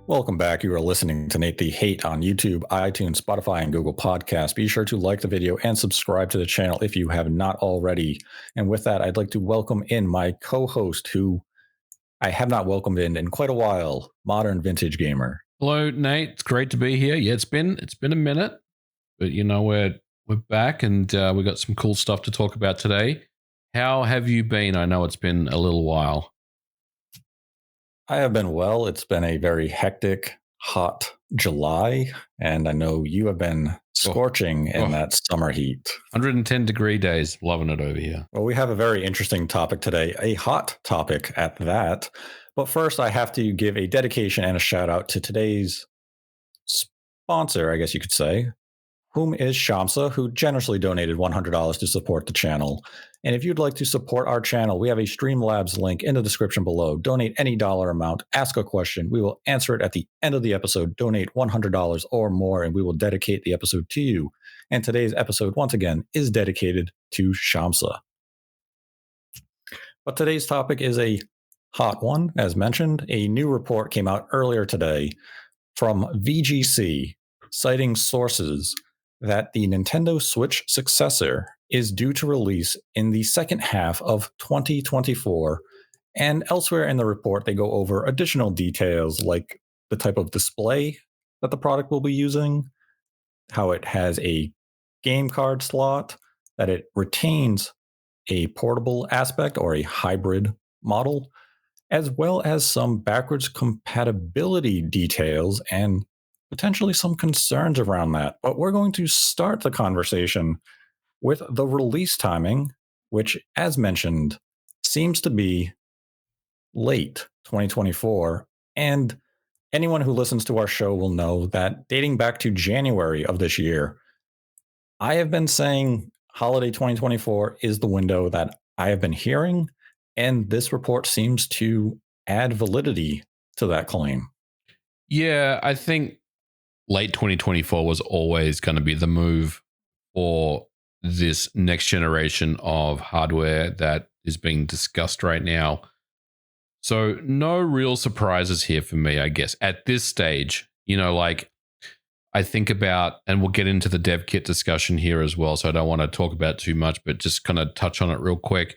Welcome back. You are listening to Nate the Hate on YouTube, iTunes, Spotify, and Google Podcasts. Be sure to like the video and subscribe to the channel if you have not already. And with that, I'd like to welcome in my co-host, who I have not welcomed in quite a while, Modern Vintage Gamer. Hello, Nate. It's great to be here. Yeah, it's been a minute, but we're back and we got some cool stuff to talk about today. How have you been? I know it's been a little while. I have been well. It's been a very hectic, hot July, and I know you have been scorching in that summer heat. 110-degree days. Loving it over here. Well, we have a very interesting topic today, a hot topic at that. But first, I have to give a dedication and a shout out to today's sponsor, I guess you could say, whom is Shamsa, who generously donated $100 to support the channel. And if you'd like to support our channel, we have a Streamlabs link in the description below. Donate any dollar amount, ask a question. We will answer it at the end of the episode. Donate $100 or more, and we will dedicate the episode to you. And today's episode, once again, is dedicated to Shamsa. But today's topic is a hot one. As mentioned, a new report came out earlier today from VGC, citing sources that the Nintendo Switch successor is due to release in the second half of 2024. And elsewhere in the report, they go over additional details like the type of display that the product will be using, how it has a game card slot, that it retains a portable aspect or a hybrid model, as well as some backwards compatibility details and potentially some concerns around that. But we're going to start the conversation with the release timing, which, as mentioned, seems to be late 2024. And anyone who listens to our show will know that dating back to January of this year, I have been saying holiday 2024 is the window that I have been hearing. And this report seems to add validity to that claim. Yeah, I think late 2024 was always going to be the move for this next generation of hardware that is being discussed right now. So no real surprises here for me, I guess, at this stage. I think about, and we'll get into the dev kit discussion here as well, so I don't want to talk about it too much, but just kind of touch on it real quick.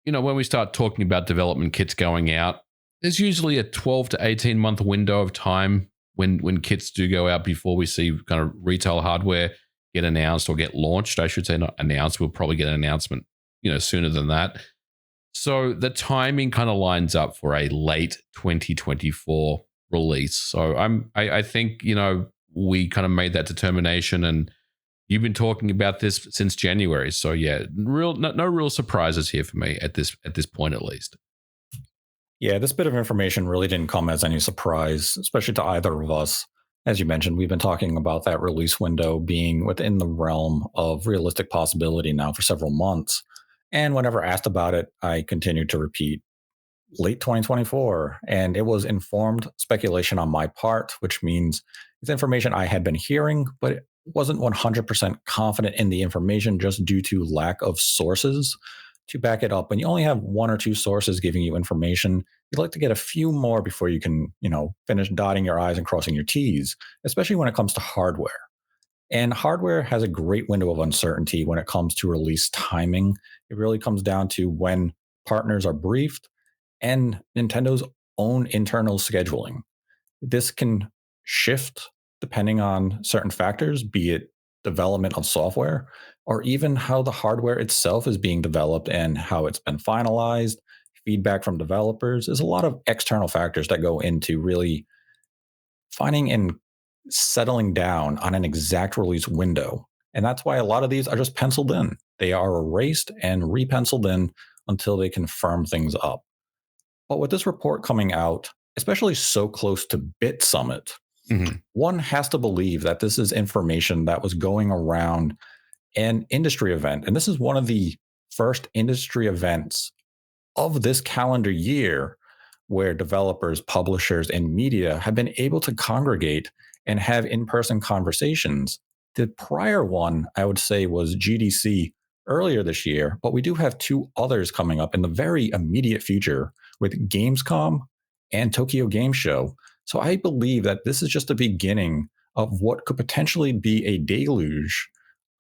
When we start talking about development kits going out, there's usually a 12 to 18 month window of time when kits do go out before we see kind of retail hardware get announced or get launched. I should say not announced. We'll probably get an announcement, sooner than that. So the timing kind of lines up for a late 2024 release. So I think, we kind of made that determination, and you've been talking about this since January. So yeah, no real surprises here for me at this point, at least. Yeah, this bit of information really didn't come as any surprise, especially to either of us. As you mentioned, we've been talking about that release window being within the realm of realistic possibility now for several months. And whenever asked about it, I continued to repeat late 2024. And it was informed speculation on my part, which means it's information I had been hearing, but it wasn't 100% confident in the information just due to lack of sources to back it up. When you only have one or two sources giving you information, you'd like to get a few more before you can, finish dotting your I's and crossing your T's, especially when it comes to hardware. And hardware has a great window of uncertainty when it comes to release timing. It really comes down to when partners are briefed and Nintendo's own internal scheduling. This can shift depending on certain factors, be it development of software, or even how the hardware itself is being developed and how it's been finalized, feedback from developers. There's a lot of external factors that go into really finding and settling down on an exact release window. And that's why a lot of these are just penciled in. They are erased and repenciled in until they confirm things up. But with this report coming out, especially so close to Bit Summit, one has to believe that this is information that was going around an industry event. And this is one of the first industry events of this calendar year where developers, publishers, and media have been able to congregate and have in-person conversations. The prior one, I would say, was GDC earlier this year, but we do have two others coming up in the very immediate future with Gamescom and Tokyo Game Show. So I believe that this is just the beginning of what could potentially be a deluge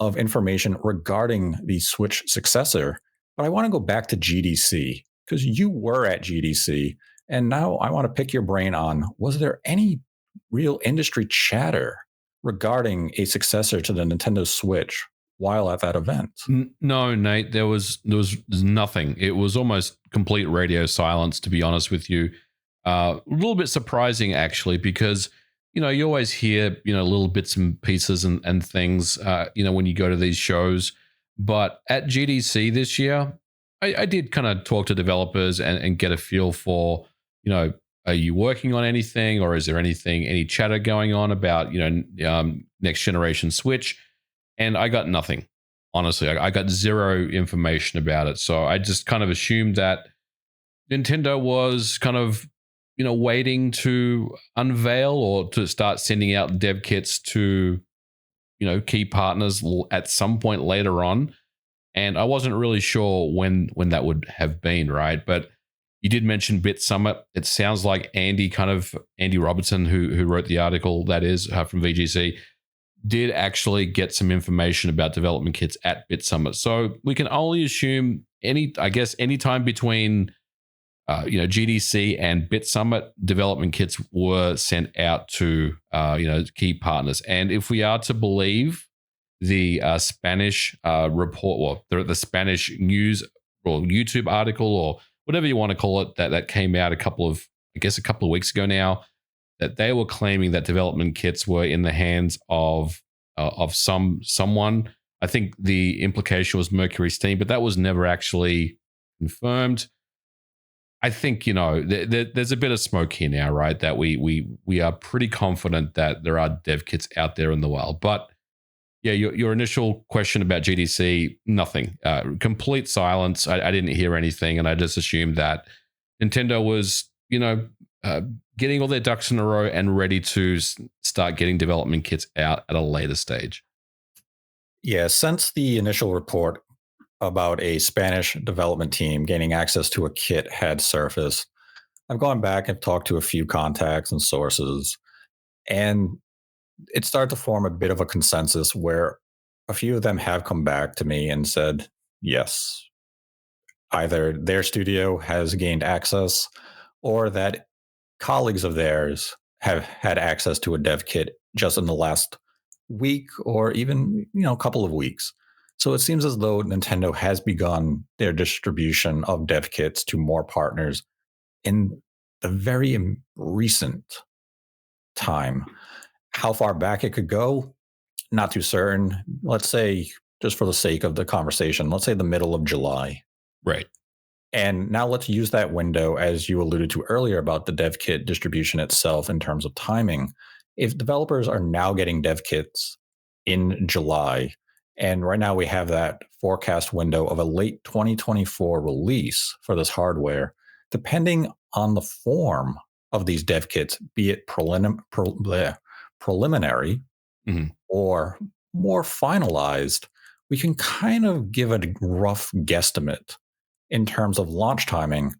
of information regarding the Switch successor. But I want to go back to GDC because you were at GDC. And now I want to pick your brain on, was there any real industry chatter regarding a successor to the Nintendo Switch while at that event? No, Nate, there was nothing. It was almost complete radio silence, to be honest with you. A little bit surprising, actually, because you always hear little bits and pieces and things when you go to these shows. But at GDC this year, I did kind of talk to developers and get a feel for are you working on anything, or is there any chatter going on about next generation Switch? And I got nothing. Honestly, I got zero information about it. So I just kind of assumed that Nintendo was kind of waiting to unveil or to start sending out dev kits to key partners at some point later on. And I wasn't really sure when that would have been, right? But you did mention Bit Summit. It sounds like Andy Robertson, who wrote the article, that is from VGC, did actually get some information about development kits at Bit Summit. So we can only assume any time between GDC and Bit Summit, development kits were sent out to key partners. And if we are to believe the Spanish report, or the Spanish news or YouTube article, or whatever you want to call it, that came out a couple of weeks ago now, that they were claiming that development kits were in the hands of someone. I think the implication was Mercury Steam, but that was never actually confirmed. I think there's a bit of smoke here now, right? That we are pretty confident that there are dev kits out there in the wild. But yeah, your initial question about GDC, nothing, complete silence. I didn't hear anything, and I just assumed that Nintendo was getting all their ducks in a row and ready to start getting development kits out at a later stage. Yeah, since the initial report about a Spanish development team gaining access to a kit had surfaced, I've gone back and talked to a few contacts and sources, and it started to form a bit of a consensus where a few of them have come back to me and said, yes, either their studio has gained access or that colleagues of theirs have had access to a dev kit just in the last week or even a couple of weeks. So it seems as though Nintendo has begun their distribution of dev kits to more partners in the very recent time. How far back it could go, not too certain. Let's say, just for the sake of the conversation, let's say the middle of July. Right. And now let's use that window, as you alluded to earlier, about the dev kit distribution itself in terms of timing. If developers are now getting dev kits in July, and right now we have that forecast window of a late 2024 release for this hardware, depending on the form of these dev kits, be it preliminary or more finalized, we can kind of give a rough guesstimate in terms of launch timing.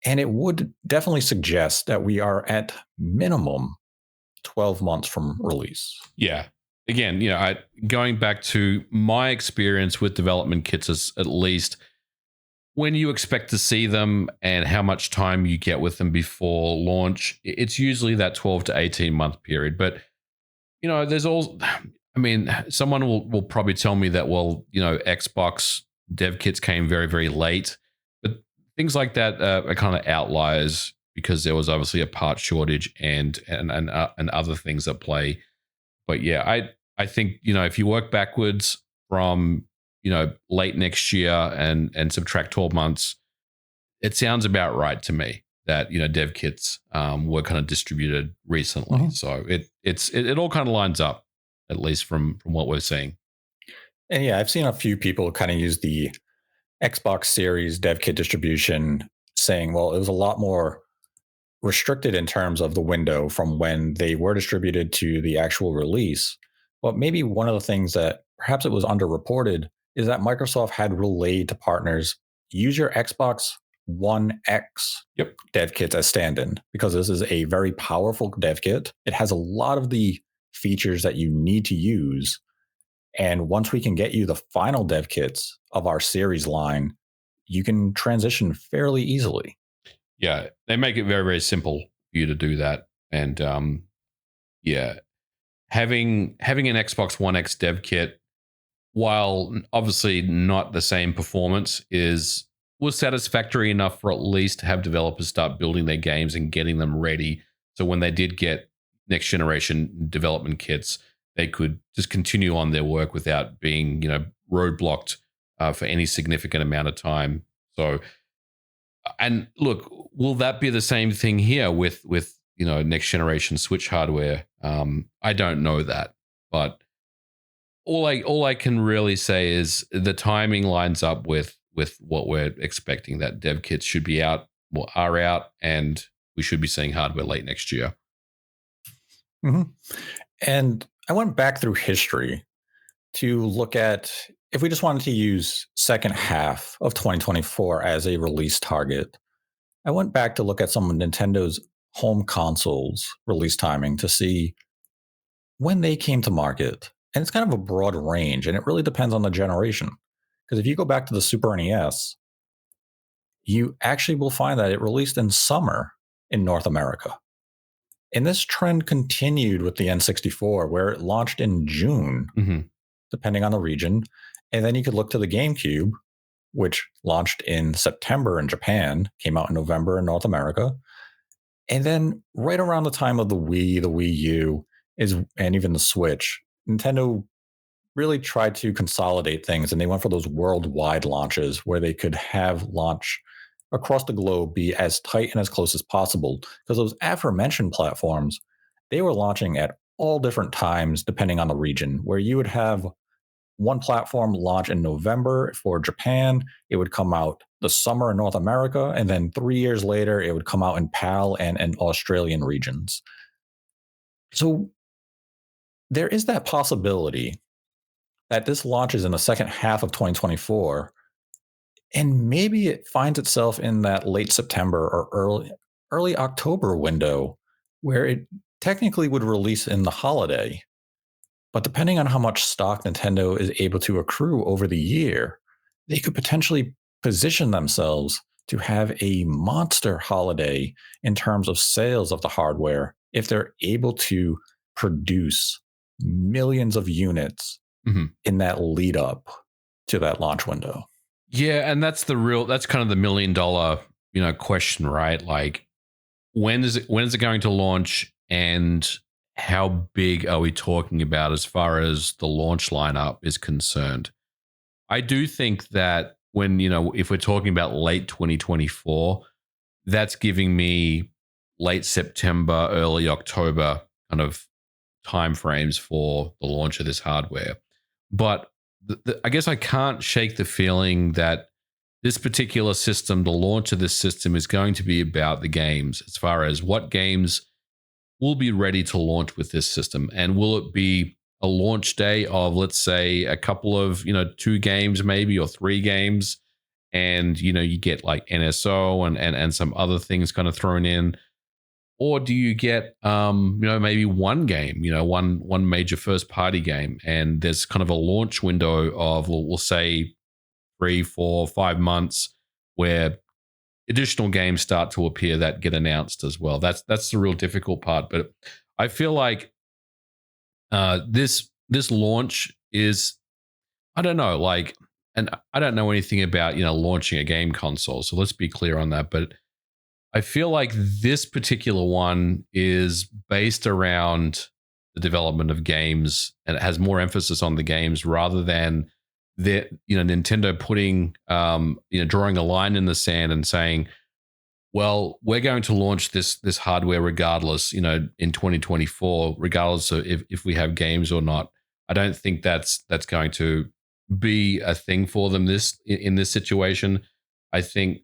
And it would definitely suggest that we are at minimum 12 months from release. Yeah. Again, going back to my experience with development kits, is at least when you expect to see them and how much time you get with them before launch, it's usually that 12 to 18 month period. But, someone will probably tell me that, Xbox dev kits came very, very late. But things like that are kind of outliers because there was obviously a part shortage and other things at play. But yeah, I think, if you work backwards from, late next year and subtract 12 months, it sounds about right to me that, dev kits were kind of distributed recently. Mm-hmm. So it all kind of lines up, at least from what we're seeing. And yeah, I've seen a few people kind of use the Xbox Series dev kit distribution saying, well, it was a lot more restricted in terms of the window from when they were distributed to the actual release. But maybe one of the things that perhaps it was underreported is that Microsoft had relayed to partners, use your Xbox 1X Yep. dev kits as stand-in, because this is a very powerful dev kit. It has a lot of the features that you need to use. And once we can get you the final dev kits of our series line, you can transition fairly easily. Yeah, they make it very, very simple for you to do that. And yeah, having an Xbox One X dev kit, while obviously not the same performance, was satisfactory enough for at least to have developers start building their games and getting them ready. So when they did get next generation development kits, they could just continue on their work without being, roadblocked for any significant amount of time. So, and look, will that be the same thing here with next generation Switch hardware? I don't know that, but all I can really say is the timing lines up with what we're expecting. That dev kits should be out, are out, and we should be seeing hardware late next year. Mm-hmm. And I went back through history to look at if we just wanted to use second half of 2024 as a release target. I went back to look at some of Nintendo's home consoles release timing to see when they came to market. And it's kind of a broad range, and it really depends on the generation. Because if you go back to the Super NES, you actually will find that it released in summer in North America. And this trend continued with the N64, where it launched in June, depending on the region. And then you could look to the GameCube, which launched in September in Japan, came out in November in North America. And then right around the time of the Wii U, and even the Switch, Nintendo really tried to consolidate things, and they went for those worldwide launches where they could have launch across the globe be as tight and as close as possible, because those aforementioned platforms, they were launching at all different times depending on the region, where you would have one platform launch in November for Japan, it would come out the summer in North America, and then 3 years later it would come out in PAL and Australian regions. So there is that possibility that this launches in the second half of 2024, and maybe it finds itself in that late September or early October window where it technically would release in the holiday. But depending on how much stock Nintendo is able to accrue over the year, they could potentially position themselves to have a monster holiday in terms of sales of the hardware if they're able to produce millions of units in that lead up to that launch window. Yeah, and that's kind of the $1 million, question, right? Like, when is it going to launch, and how big are we talking about as far as the launch lineup is concerned? I do think that if we're talking about late 2024, that's giving me late September, early October kind of timeframes for the launch of this hardware. But I guess I can't shake the feeling that this particular system, the launch of this system, is going to be about the games, as far as what games will be ready to launch with this system. And will it be a launch day of, let's say, a couple of, 2 games maybe, or 3 games, and, you get like NSO and some other things kind of thrown in? Or do you get, maybe one game, one major first party game, and there's kind of a launch window of, we'll say 3, 4, 5 months where additional games start to appear that get announced as well. That's the real difficult part. But I feel like this launch is, I don't know, like, and I don't know anything about launching a game console, so let's be clear on that. But I feel like this particular one is based around the development of games, and it has more emphasis on the games rather than Nintendo putting drawing a line in the sand and saying, well, we're going to launch this hardware regardless, in 2024, regardless of if we have games or not. I don't think that's going to be a thing for them in this situation. I think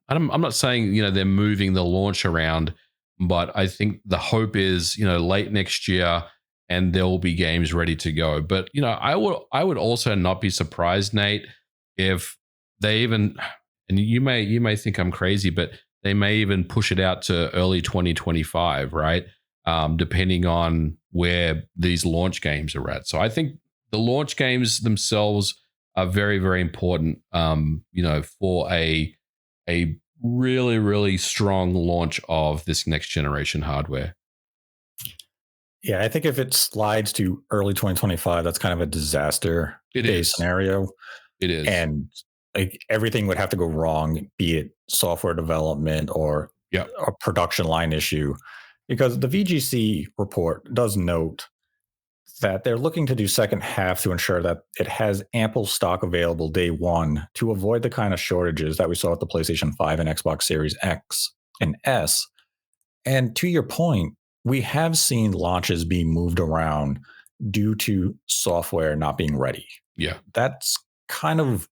I'm not saying they're moving the launch around, but I think the hope is late next year, and there will be games ready to go. But I would also not be surprised, Nate, if they even And you may think I'm crazy, but they may even push it out to early 2025, right? Depending on where these launch games are at. So I think the launch games themselves are very, very important. For a really, really strong launch of this next generation hardware. Yeah, I think if it slides to early 2025, that's kind of a disaster It case is. scenario. It is. And like everything would have to go wrong, be it software development or Yep. a production line issue. Because the VGC report does note that they're looking to do second half to ensure that it has ample stock available day one to avoid the kind of shortages that we saw at the PlayStation 5 and Xbox Series X and S. And to your point, we have seen launches being moved around due to software not being ready. Yeah. That's kind of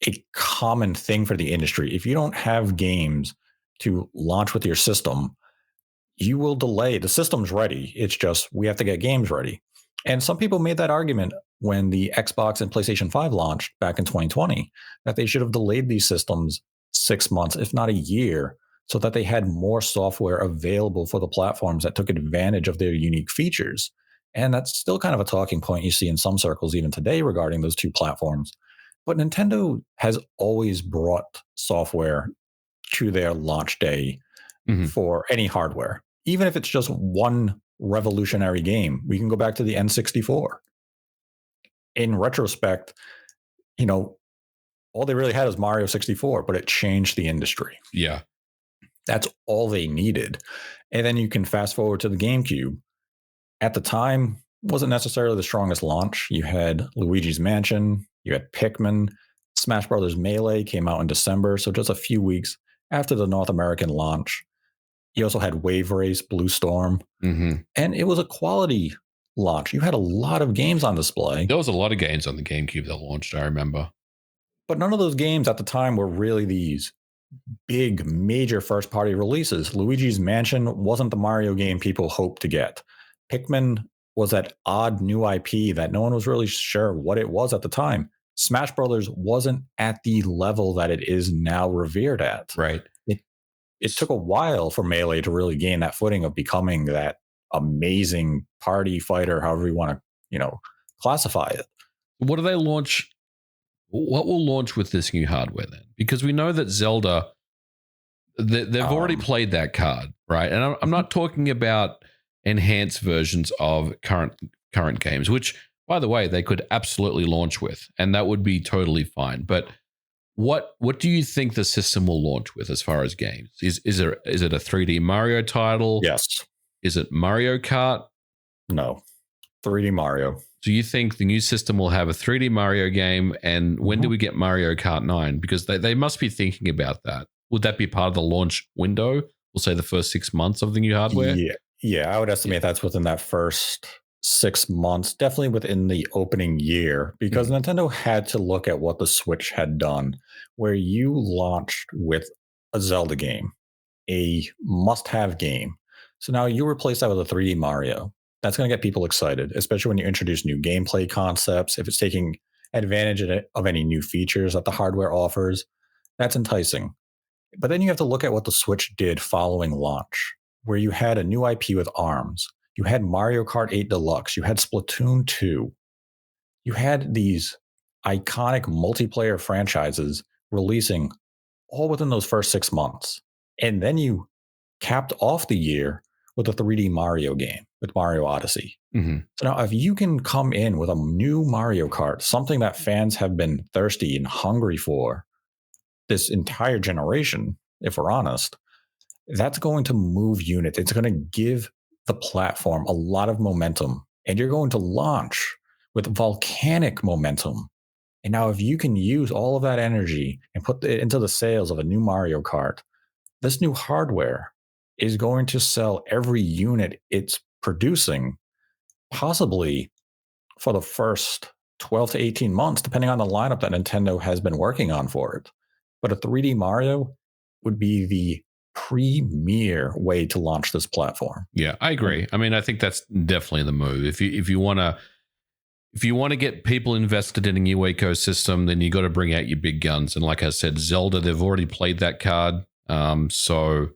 a common thing for the industry. If you don't have games to launch with your system, you will delay. The system's ready. It's just we have to get games ready. And some people made that argument when the Xbox and PlayStation 5 launched back in 2020 that they should have delayed these systems 6 months, if not a year, so that they had more software available for the platforms that took advantage of their unique features. And that's still kind of a talking point you see in some circles even today regarding those two platforms. But Nintendo has always brought software to their launch day Mhm. for any hardware, even if it's just one revolutionary game. We can go back to the N64. In retrospect, you know, all they really had was Mario 64, but it changed the industry. Yeah. That's all they needed. And then you can fast forward to the GameCube. At the time, wasn't necessarily the strongest launch. You had Luigi's Mansion, you had Pikmin, Smash Brothers Melee came out in December, so just a few weeks after the North American launch. You also had Wave Race, Blue Storm, Hmm. and it was a quality launch. You had a lot of games on display, There was a lot of games on the GameCube that launched, I remember. but none of those games at the time were really these big, major first party releases. Luigi's Mansion wasn't the Mario game people hoped to get. Pikmin was that odd new IP that no one was really sure what it was at the time. Smash Brothers wasn't at the level that it is now revered at. Right. It, it took a while for Melee to really gain that footing of becoming that amazing party fighter, however you want to, classify it. What do they launch? What will launch with this new hardware then? Because we know that Zelda, they've already Um, played that card, right? And I'm not talking about enhanced versions of current games, which, by the way, they could absolutely launch with, and that would be totally fine. But what do you think the system will launch with as far as games? Is it a 3D Mario title? yes. Is it Mario Kart? No. 3D Mario. Do you think the new system will have a 3D Mario game? And when do Mhm. we get Mario Kart 9? Because they must be thinking about that. Would that be part of the launch window? We'll say the first 6 months of the new hardware? Yeah. Yeah. I would Yeah. estimate that's within that first 6 months, definitely within the opening year, because Mhm. Nintendo had to look at what the Switch had done, where you launched with a Zelda game, a must have game. So now you replace that with a 3D Mario. That's going to get people excited, especially when you introduce new gameplay concepts. If it's taking advantage of any new features that the hardware offers, that's enticing. But then you have to look at what the Switch did following launch, where you had a new IP with ARMS, you had Mario Kart 8 Deluxe, you had Splatoon 2, you had these iconic multiplayer franchises releasing all within those first 6 months. And then you capped off the year with a 3D Mario game with Mario Odyssey. Mhm. So now, if you can come in with a new Mario Kart, something that fans have been thirsty and hungry for this entire generation, if we're honest, that's going to move units. It's going to give the platform a lot of momentum. And you're going to launch with volcanic momentum. And now, if you can use all of that energy and put it into the sales of a new Mario Kart, this new hardware is going to sell every unit it's producing, possibly for the first 12 to 18 months, depending on the lineup that Nintendo has been working on for it. But a 3D Mario would be the premier way to launch this platform. Yeah, I agree. I mean, I think that's definitely the move. If you if you want to get people invested in a new ecosystem, then you got to bring out your big guns. And like I said, Zelda, they've already played that card. So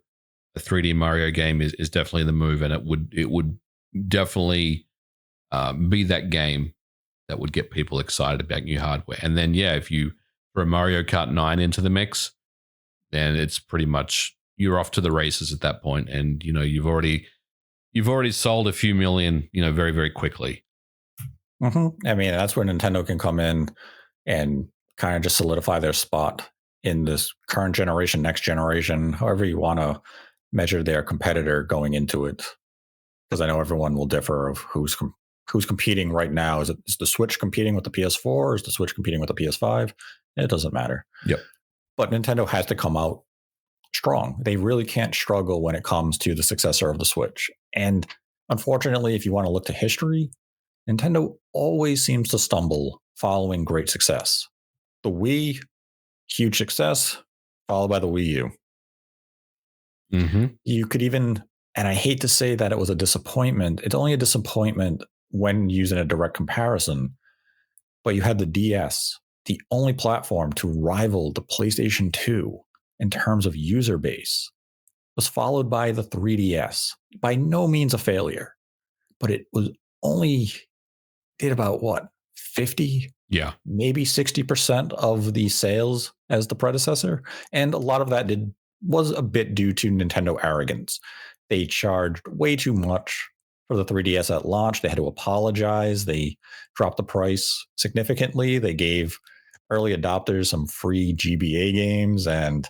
a 3D Mario game is definitely the move, and it would definitely be that game that would get people excited about new hardware. And then if you throw Mario Kart 9 into the mix, then it's pretty much you're off to the races at that point. And you've already sold a few million, very, very quickly. Mm-hmm. I mean, that's where Nintendo can come in and kind of just solidify their spot in this current generation, next generation, however you want to measure their competitor going into it. Because I know everyone will differ of who's competing right now. Is the Switch competing with the PS4, or is the Switch competing with the PS5? It doesn't matter. Yep. But Nintendo has to come out strong. They really can't struggle when it comes to the successor of the Switch. And unfortunately, if you want to look to history, Nintendo always seems to stumble following great success. The Wii, huge success, followed by the Wii U. Mm-hmm. You could even, and I hate to say that it was a disappointment, it's only a disappointment when using a direct comparison, but you had the DS, the only platform to rival the PlayStation 2 in terms of user base, was followed by the 3DS. By no means a failure, but it was only did about 50, maybe 60% of the sales as the predecessor. And a lot of that was a bit due to Nintendo arrogance. They charged way too much for the 3DS at launch. They had to apologize. They dropped the price significantly. They gave early adopters some free GBA games, and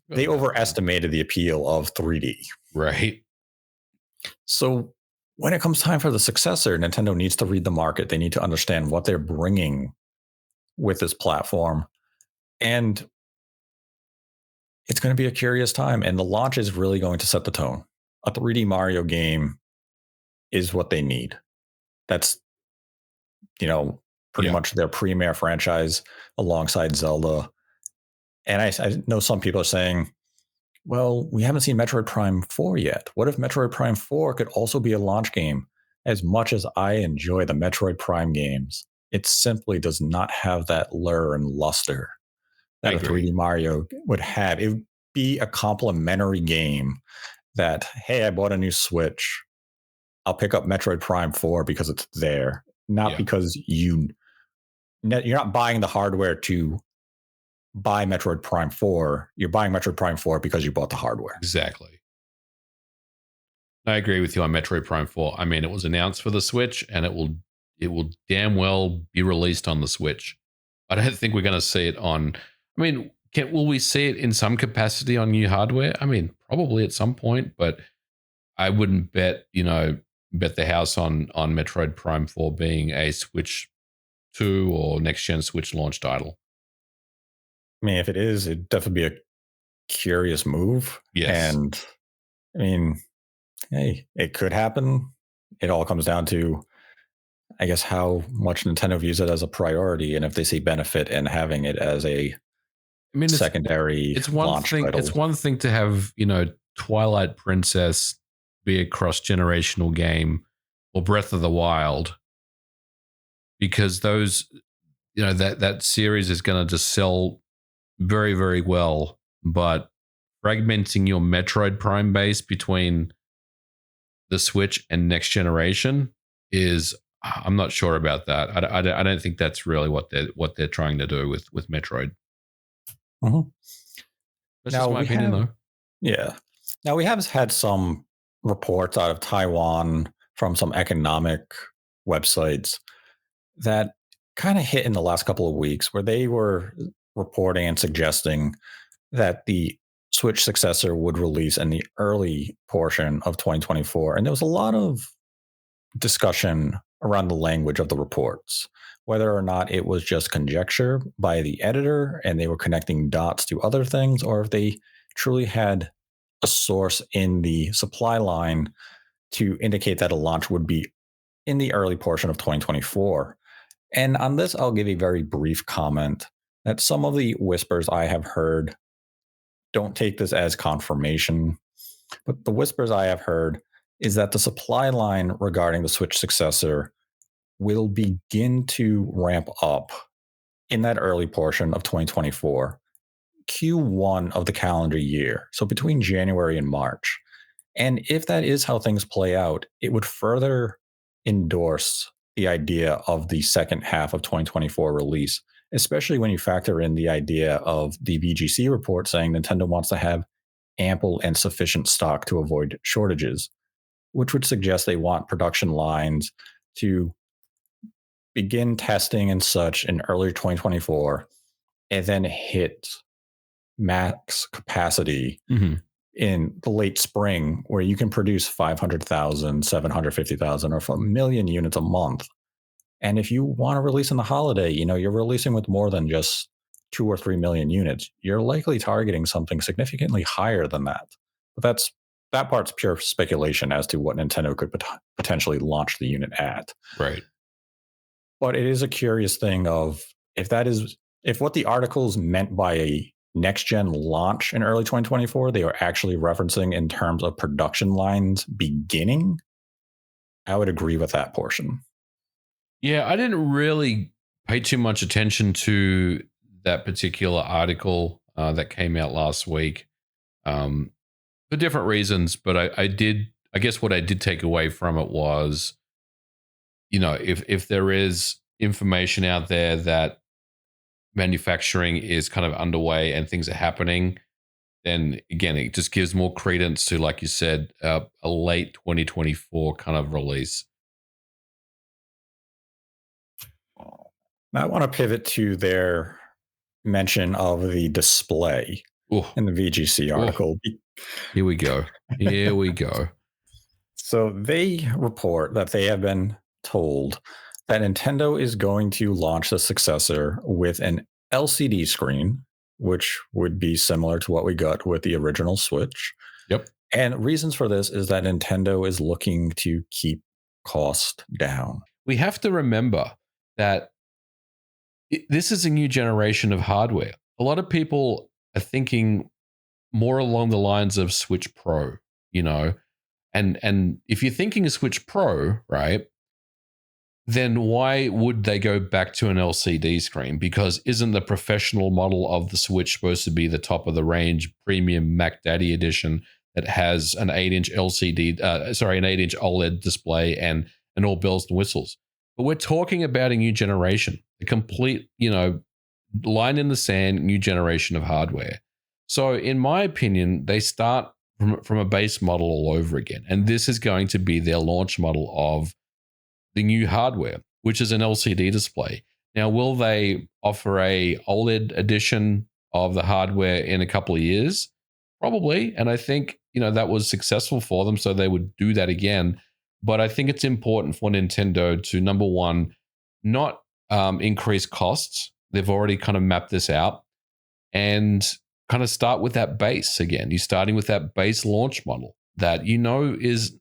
they overestimated the appeal of 3D. Right. So when it comes time for the successor, Nintendo needs to read the market. They need to understand what they're bringing with this platform. And it's going to be a curious time. And the launch is really going to set the tone. A 3D Mario game is what they need. That's, pretty much their premier franchise alongside Zelda. And I know some people are saying, well, we haven't seen Metroid Prime 4 yet. What if Metroid Prime 4 could also be a launch game? As much as I enjoy the Metroid Prime games, it simply does not have that lure and luster that a 3D Mario would have. It would be a complimentary game that, hey, I bought a new Switch. I'll pick up Metroid Prime 4 because it's there, not because you're not buying the hardware to buy Metroid Prime 4. You're buying Metroid Prime 4 because you bought the hardware. Exactly. I agree with you on Metroid Prime 4. I mean, it was announced for the Switch, and it will damn well be released on the Switch. I don't think we're going to see it on. I mean, will we see it in some capacity on new hardware? I mean, probably at some point, but I wouldn't bet the house on Metroid Prime 4 being a Switch 2 or next gen Switch launch title. I mean, if it is, it'd definitely be a curious move. Yes. And I mean, hey, it could happen. It all comes down to, I guess, how much Nintendo views it as a priority, and if they see benefit in having it as a secondary launch title. It's one thing to have, Twilight Princess be a cross-generational game, or Breath of the Wild, because those, that series is going to just sell very, very well. But fragmenting your Metroid Prime base between the Switch and next generation I'm not sure about that. I don't think that's really what they're trying to do with Metroid. Mm-hmm. That's just my opinion, though. Yeah. Now, we have had some reports out of Taiwan from some economic websites that kind of hit in the last couple of weeks, where they were reporting and suggesting that the Switch successor would release in the early portion of 2024. And there was a lot of discussion around the language of the reports, whether or not it was just conjecture by the editor and they were connecting dots to other things, or if they truly had a source in the supply line to indicate that a launch would be in the early portion of 2024. And on this, I'll give a very brief comment that some of the whispers I have heard, don't take this as confirmation, but the whispers I have heard is that the supply line regarding the Switch successor will begin to ramp up in that early portion of 2024, Q1 of the calendar year. So between January and March. And if that is how things play out, it would further endorse the idea of the second half of 2024 release, especially when you factor in the idea of the VGC report saying Nintendo wants to have ample and sufficient stock to avoid shortages, which would suggest they want production lines to begin testing and such in early 2024 and then hit max capacity in the late spring where you can produce 500,000, 750,000, or a million units a month. And if you want to release in the holiday, you're releasing with more than just 2 or 3 million units. You're likely targeting something significantly higher than that. But that part's pure speculation as to what Nintendo could potentially launch the unit at. Right. But it is a curious thing of if what the articles meant by a next gen launch in early 2024, they were actually referencing in terms of production lines beginning, I would agree with that portion. Yeah, I didn't really pay too much attention to that particular article that came out last week for different reasons. But I did, I guess what I did take away from it was, if there is information out there that manufacturing is kind of underway and things are happening, then again, it just gives more credence to, like you said, a late 2024 kind of release. Now, I want to pivot to their mention of the display in the VGC article. Here we go. Here we go. So they report that they have been told that Nintendo is going to launch the successor with an LCD screen, which would be similar to what we got with the original Switch. Yep. And reasons for this is that Nintendo is looking to keep cost down. We have to remember that this is a new generation of hardware. A lot of people are thinking more along the lines of Switch Pro, and if you're thinking of Switch Pro, right, then why would they go back to an LCD screen? Because isn't the professional model of the Switch supposed to be the top of the range premium Mac Daddy edition that has an 8-inch an 8-inch OLED display and all bells and whistles? But we're talking about a new generation, a complete, line in the sand, new generation of hardware. So in my opinion, they start from a base model all over again. And this is going to be their launch model of the new hardware, which is an LCD display. Now, will they offer a OLED edition of the hardware in a couple of years? Probably. And I think, that was successful for them, so they would do that again. But I think it's important for Nintendo to, number one, not increase costs. They've already kind of mapped this out, and kind of start with that base again. You're starting with that base launch model that is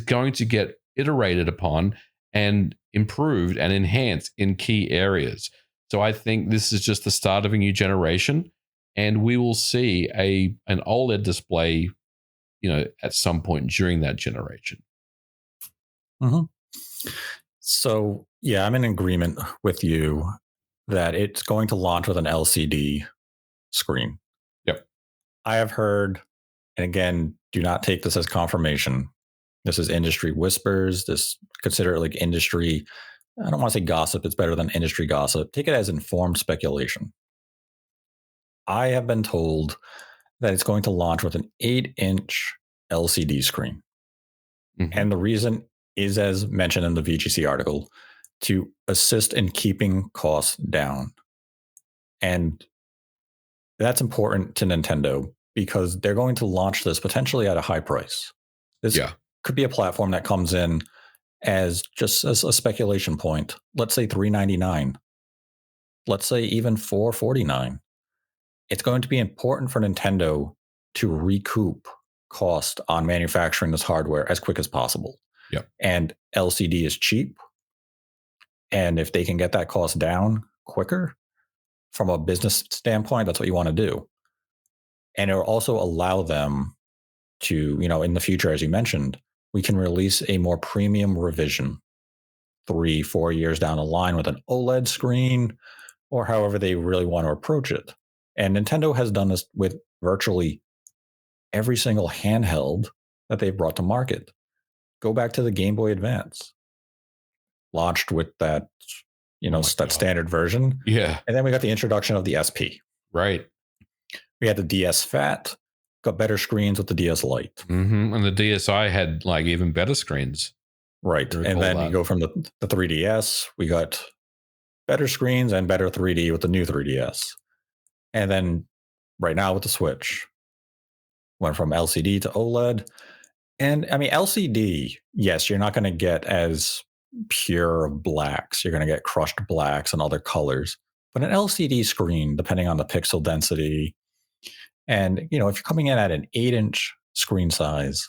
going to get iterated upon and improved and enhanced in key areas. So I think this is just the start of a new generation, and we will see an OLED display, at some point during that generation. Mm-hmm. So yeah, I'm in agreement with you that it's going to launch with an LCD screen. Yep. I have heard, and again, do not take this as confirmation. This is industry whispers. Consider it like industry. I don't want to say gossip. It's better than industry gossip. Take it as informed speculation. I have been told that it's going to launch with an 8-inch LCD screen. Mm-hmm. And the reason is, as mentioned in the VGC article, to assist in keeping costs down. And that's important to Nintendo because they're going to launch this potentially at a high price. This could be a platform that comes in as just as a speculation point. Let's say $399. Let's say even $449. It's going to be important for Nintendo to recoup cost on manufacturing this hardware as quick as possible. Yep. And LCD is cheap. And if they can get that cost down quicker from a business standpoint, that's what you want to do. And it will also allow them to, in the future, as you mentioned, we can release a more premium revision 3-4 years down the line with an OLED screen, or however they really want to approach it. And Nintendo has done this with virtually every single handheld that they've brought to market. Go back to the Game Boy Advance, launched with that, Oh my that God. standard version. Yeah. And then we got the introduction of the SP. Right. We had the DS Fat, got better screens with the DS Lite. And the DSi had like even better screens. Right. I And recall then you that. go from the 3DS, we got better screens and better 3D with the new 3DS. And then right now with the Switch, went from LCD to OLED. And I mean, LCD, yes, you're not going to get as pure of blacks. You're going to get crushed blacks and other colors. But an LCD screen, depending on the pixel density, and if you're coming in at an 8-inch screen size,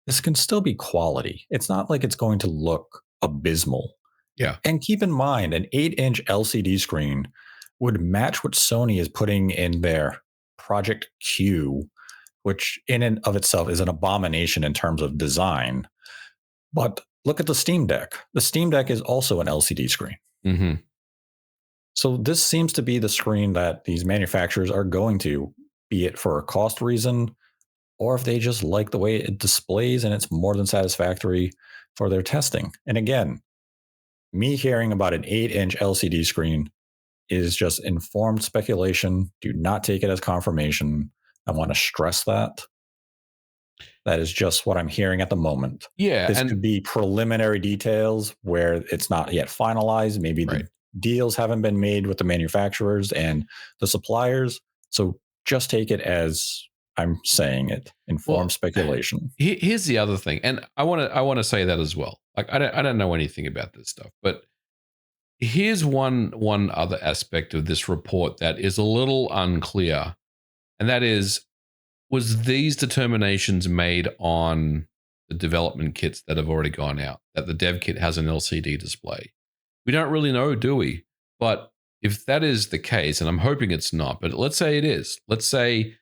this can still be quality. It's not like it's going to look abysmal. Yeah. And keep in mind, an 8-inch LCD screen would match what Sony is putting in their Project Q, which in and of itself is an abomination in terms of design. But look at the Steam Deck. The Steam Deck is also an LCD screen. Mm-hmm. So this seems to be the screen that these manufacturers are going to, be it for a cost reason, or if they just like the way it displays and it's more than satisfactory for their testing. And again, me hearing about an 8-inch LCD screen is just informed speculation. Do not take it as confirmation. I want to stress that. That is just what I'm hearing at the moment. Yeah. This And could be preliminary details where it's not yet finalized. Maybe right. the deals haven't been made with the manufacturers and the suppliers. So just take it as I'm saying it, informed speculation. Here's the other thing, and I want to say that as well. Like I don't know anything about this stuff, but here's one other aspect of this report that is a little unclear, and that is, was these determinations made on the development kits that have already gone out, that the dev kit has an LCD display? We don't really know, do we? But if that is the case, and I'm hoping it's not, but let's say it is. Let's say,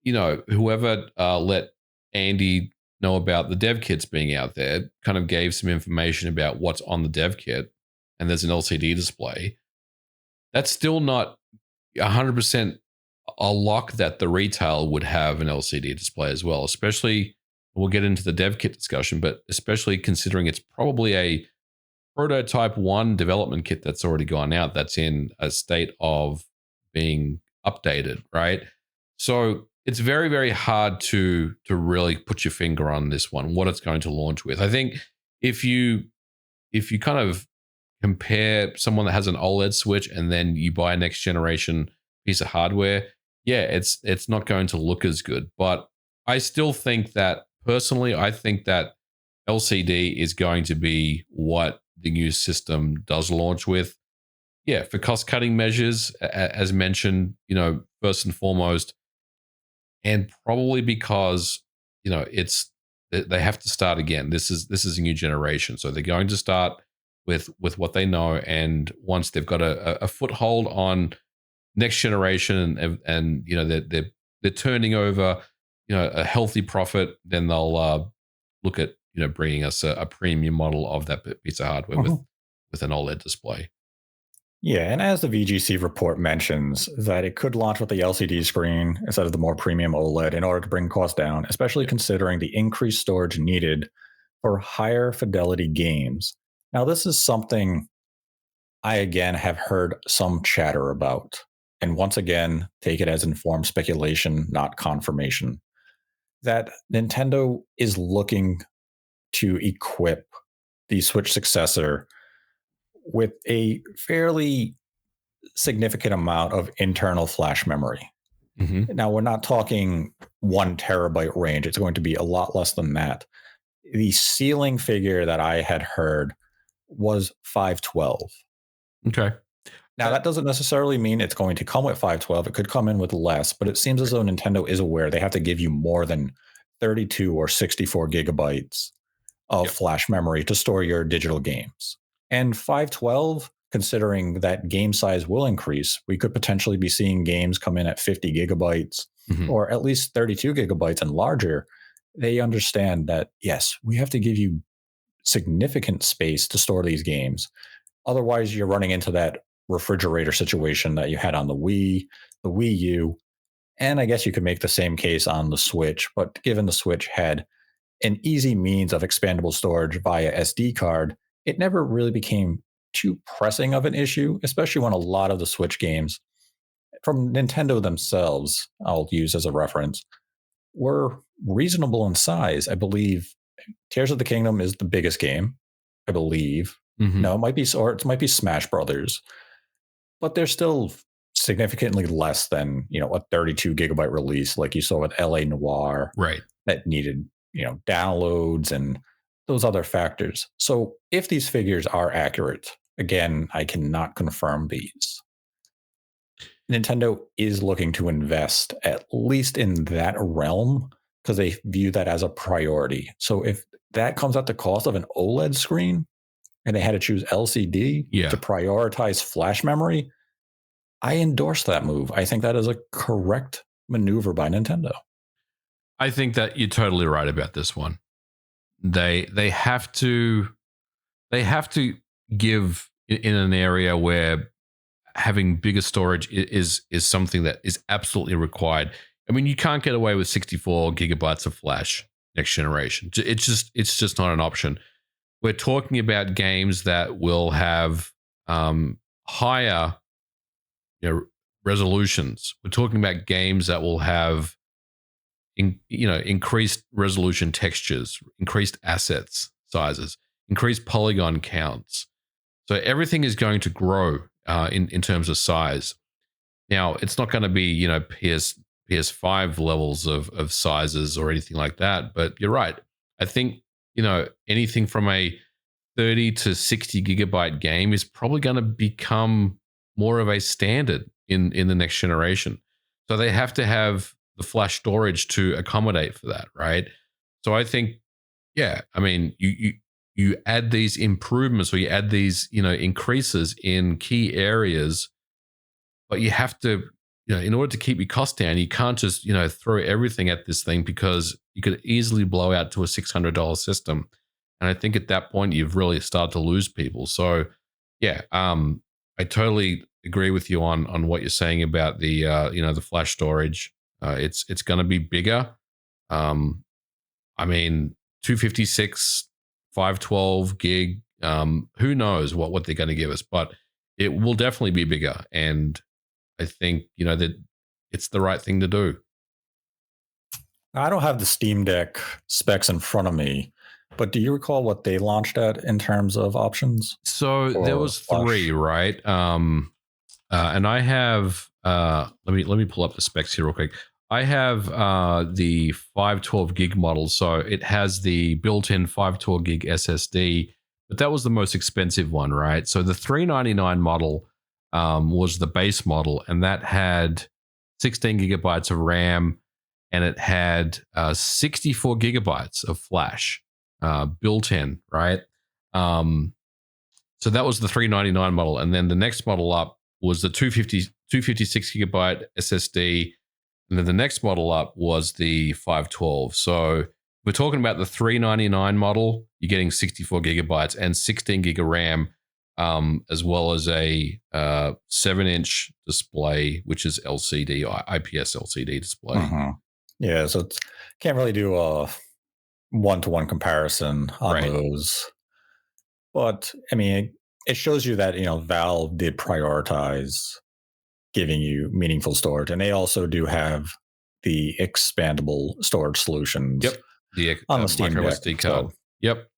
whoever let Andy know about the dev kits being out there kind of gave some information about what's on the dev kit, and there's an LCD display. That's still not 100% a lock that the retail would have an LCD display as well, especially, we'll get into the dev kit discussion, but especially considering it's probably a prototype 1 development kit that's already gone out, that's in a state of being updated, right? So it's very, very hard to really put your finger on this one, what it's going to launch with. I think if you kind of compare someone that has an OLED Switch and then you buy a next generation piece of hardware, yeah, it's not going to look as good. But I still think that, personally, I think that LCD is going to be what the new system does launch with. Yeah, for cost cutting measures, as mentioned, first and foremost, and probably because it's, they have to start again. This is a new generation, so they're going to start with what they know, and once they've got a foothold on next generation, and they're turning over a healthy profit, then they'll look at bringing us a premium model of that piece of hardware with an OLED display. Yeah, and as the VGC report mentions, that it could launch with the LCD screen instead of the more premium OLED in order to bring costs down, especially considering the increased storage needed for higher fidelity games. Now, this is something I again have heard some chatter about. And once again, take it as informed speculation, not confirmation, that Nintendo is looking to equip the Switch successor with a fairly significant amount of internal flash memory. Mm-hmm. Now, we're not talking 1 terabyte range. It's going to be a lot less than that. The ceiling figure that I had heard was 512. Okay. Now, that doesn't necessarily mean it's going to come with 512. It could come in with less, but it seems as though Nintendo is aware they have to give you more than 32 or 64 gigabytes of flash memory to store your digital games. And 512, considering that game size will increase, we could potentially be seeing games come in at 50 gigabytes or at least 32 gigabytes and larger. They understand that, yes, we have to give you significant space to store these games. Otherwise, you're running into that refrigerator situation that you had on the Wii U, and I guess you could make the same case on the Switch, but given the Switch had an easy means of expandable storage via SD card, it never really became too pressing of an issue, especially when a lot of the Switch games from Nintendo themselves, I'll use as a reference, were reasonable in size. I believe Tears of the Kingdom is the biggest game, I believe. Mm-hmm. No, it might be, or it might be Smash Brothers, but they're still significantly less than a 32 gigabyte release like you saw with LA Noir, Right. that needed downloads and those other factors. So if these figures are accurate, again, I cannot confirm these. Nintendo is looking to invest at least in that realm because they view that as a priority. So if that comes at the cost of an OLED screen and they had to choose LCD to prioritize flash memory, I endorse that move. I think that is a correct maneuver by Nintendo. I think that you're totally right about this one. They have to give in an area where having bigger storage is something that is absolutely required. I mean, you can't get away with 64 gigabytes of flash next generation. It's just not an option. We're talking about games that will have higher resolutions. We're talking about games that will have increased resolution textures, increased assets sizes, increased polygon counts. So everything is going to grow in terms of size. Now, it's not going to be PS5 levels of sizes or anything like that. But you're right. I think anything from a 30 to 60 gigabyte game is probably going to become more of a standard in the next generation. So they have to have the flash storage to accommodate for that, right? So I think, I mean, you add these improvements or you add these increases in key areas, but you have to in order to keep your cost down, you can't just throw everything at this thing because you could easily blow out to a $600 system, and I think at that point you've really started to lose people. So I totally agree with you on what you're saying about the the flash storage. It's going to be bigger. I mean, 256, 512 gig. Who knows what they're going to give us, but it will definitely be bigger. And I think that it's the right thing to do. I don't have the Steam Deck specs in front of me, but do you recall what they launched at in terms of options? So there was three, right? And I have let me pull up the specs here real quick. I have the 512 gig model, so it has the built-in 512 gig SSD, but that was the most expensive one, right? So the 399 model was the base model, and that had 16 gigabytes of RAM, and it had 64 gigabytes of flash built in, right? So that was the 399 model, and then the next model up was the 256 gigabyte SSD, and then the next model up was the 512. So we're talking about the 399 model. You're getting 64 gigabytes and 16 gig of RAM, as well as a 7-inch display, which is LCD, IPS LCD display. Mm-hmm. Yeah, so can't really do a one-to-one comparison on those. But I mean, it shows you that Valve did prioritize giving you meaningful storage, and they also do have the expandable storage solutions. Yep, the on the Steam micro Deck. SD card. So, yep.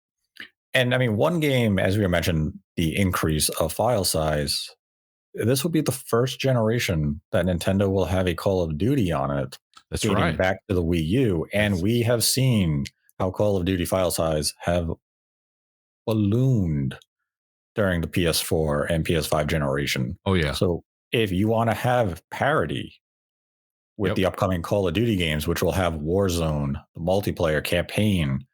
And I mean, one game, as we mentioned, the increase of file size. This will be the first generation that Nintendo will have a Call of Duty on it. That's dating right. back to the Wii U, and we have seen how Call of Duty file size have ballooned during the PS4 and PS5 generation. Oh yeah. So if you want to have parity with the upcoming Call of Duty games, which will have Warzone, the multiplayer campaign,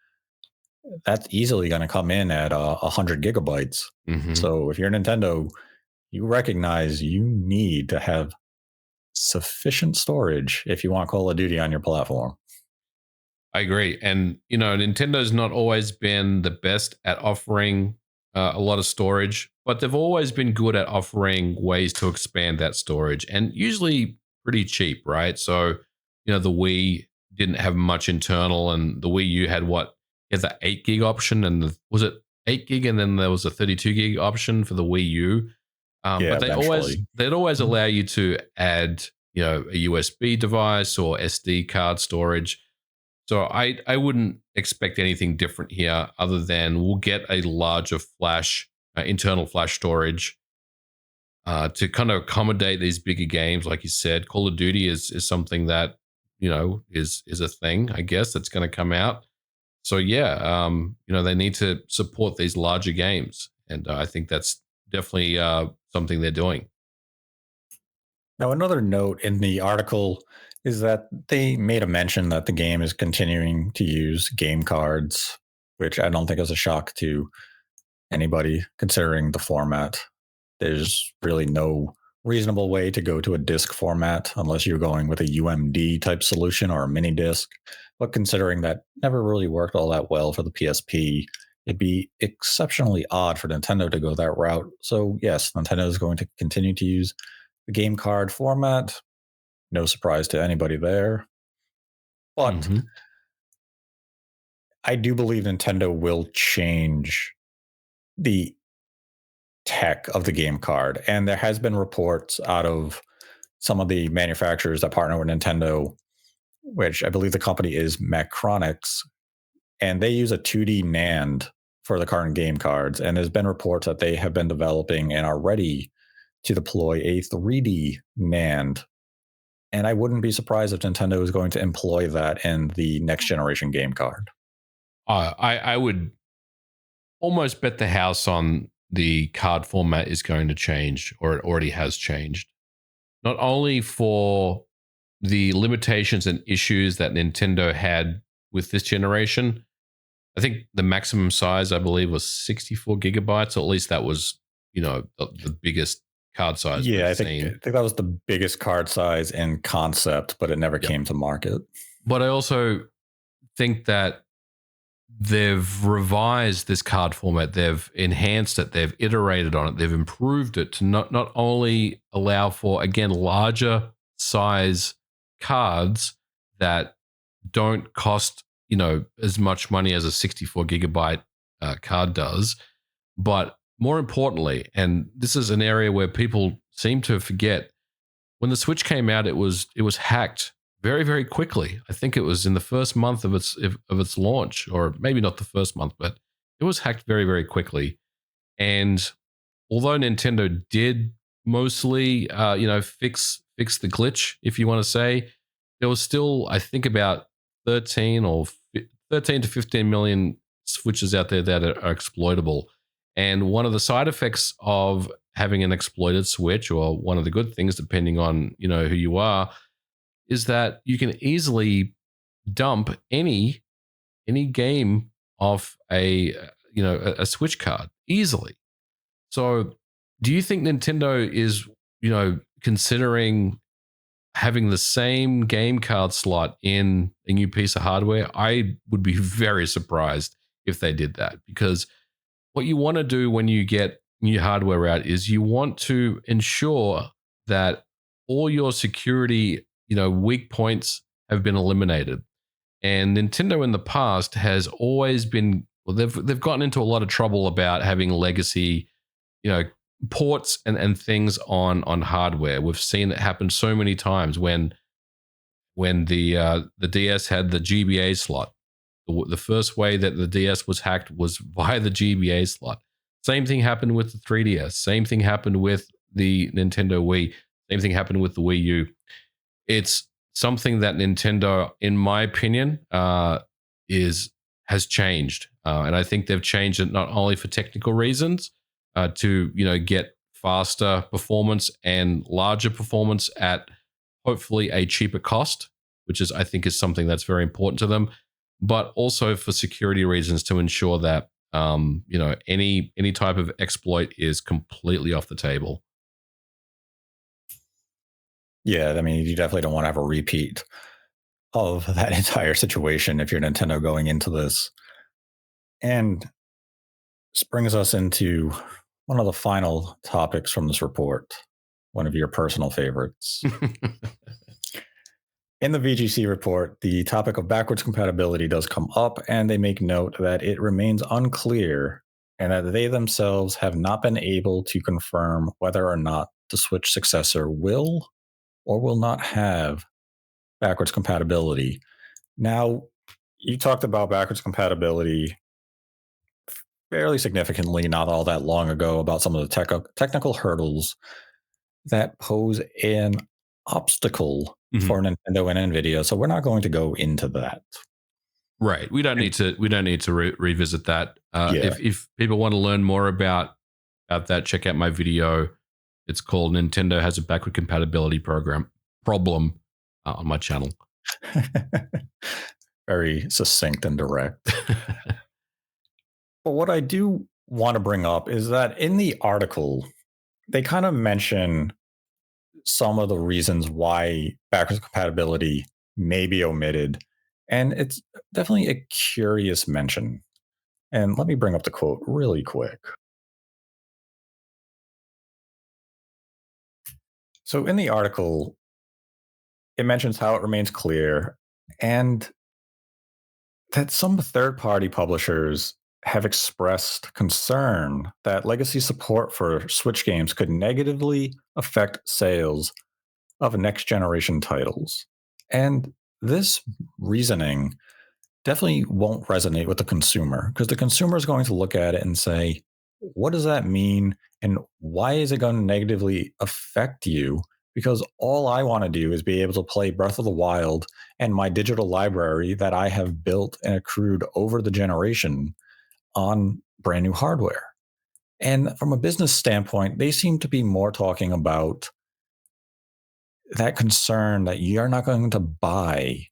that's easily going to come in at 100 gigabytes. Mm-hmm. So if you're Nintendo, you recognize you need to have sufficient storage if you want Call of Duty on your platform. I agree. And, Nintendo's not always been the best at offering a lot of storage, but they've always been good at offering ways to expand that storage and usually pretty cheap, right? So, the Wii didn't have much internal, and the Wii U had what? It had the 8 gig option, and was it 8 gig? And then there was a 32 gig option for the Wii U. Yeah, But eventually. they'd always allow you to add, a USB device or SD card storage. So I wouldn't expect anything different here, other than we'll get a larger flash, internal flash storage, to kind of accommodate these bigger games. Like you said, Call of Duty is something that is a thing, I guess, that's going to come out. So yeah, they need to support these larger games, and I think that's definitely something they're doing. Now, another note in the article is that they made a mention that the game is continuing to use game cards, which I don't think is a shock to anybody considering the format. There's really no reasonable way to go to a disk format unless you're going with a UMD type solution or a mini disk. But considering that never really worked all that well for the PSP, it'd be exceptionally odd for Nintendo to go that route. So, yes, Nintendo is going to continue to use the game card format. No surprise to anybody there. But Hmm. I do believe Nintendo will change the tech of the game card. And there has been reports out of some of the manufacturers that partner with Nintendo, which I believe the company is Macronix, and they use a 2D NAND for the current game cards. And there's been reports that they have been developing and are ready to deploy a 3D NAND. And I wouldn't be surprised if Nintendo is going to employ that in the next generation game card. I would almost bet the house on the card format is going to change, or it already has changed. Not only for the limitations and issues that Nintendo had with this generation. I think the maximum size, I believe, was 64 gigabytes, or at least that was, the biggest card size we've Yeah, I seen. think that was the biggest card size in concept, but it never Yep. came to market. But I also think that they've revised this card format, they've enhanced it, they've iterated on it, they've improved it to not only allow for, again, larger size cards that don't cost as much money as a 64 gigabyte card does, but more importantly, and this is an area where people seem to forget, when the Switch came out, it was hacked very, very quickly. I think it was in the first month of its launch, or maybe not the first month, but it was hacked very, very quickly. And although Nintendo did mostly, fix the glitch, if you want to say, there was still, I think, about 13 to 15 million switches out there that are exploitable. And one of the side effects of having an exploited switch, or one of the good things, depending on who you are, is that you can easily dump any game off a switch card easily. So, do you think Nintendo is considering having the same game card slot in a new piece of hardware? I would be very surprised if they did that, because what you want to do when you get new hardware out is you want to ensure that all your security, weak points have been eliminated. And Nintendo in the past has always been, well, they've gotten into a lot of trouble about having legacy, you know, ports and things on hardware. We've seen it happen so many times when the DS had the GBA slot. The first way that the DS was hacked was via the GBA slot. Same thing happened with the 3DS. Same thing happened with the Nintendo Wii. Same thing happened with the Wii U. It's something that Nintendo, in my opinion, is has changed, and I think they've changed it not only for technical reasons, to get faster performance and larger performance at hopefully a cheaper cost, which is, I think, is something that's very important to them, but also for security reasons, to ensure that any type of exploit is completely off the table. Yeah, I mean, you definitely don't want to have a repeat of that entire situation if you're Nintendo going into this. And this brings us into one of the final topics from this report, one of your personal favorites. In the VGC report, the topic of backwards compatibility does come up, and they make note that it remains unclear and that they themselves have not been able to confirm whether or not the Switch successor will or will not have backwards compatibility. Now, you talked about backwards compatibility fairly significantly not all that long ago about some of the technical hurdles that pose an obstacle Mhm. for Nintendo and Nvidia. So we're not going to go into that. Right. We don't And need to. We don't need to revisit that. yeah, If people want to learn more about that, check out my video. It's called "Nintendo Has a Backward Compatibility Program Problem" on my channel. very succinct and direct. But what I do want to bring up is that in the article, they kind of mention some of the reasons why backwards compatibility may be omitted. And it's definitely a curious mention. And let me bring up the quote really quick. So, in the article, it mentions how it remains clear and that some third party publishers have expressed concern that legacy support for Switch games could negatively affect sales of next generation titles. And this reasoning definitely won't resonate with the consumer because the consumer is going to look at it and say, what does that mean? And why is it going to negatively affect you? Because all I want to do is be able to play Breath of the Wild and my digital library that I have built and accrued over the generation on brand new hardware. And from a business standpoint, they seem to be more talking about that concern that you're not going to buy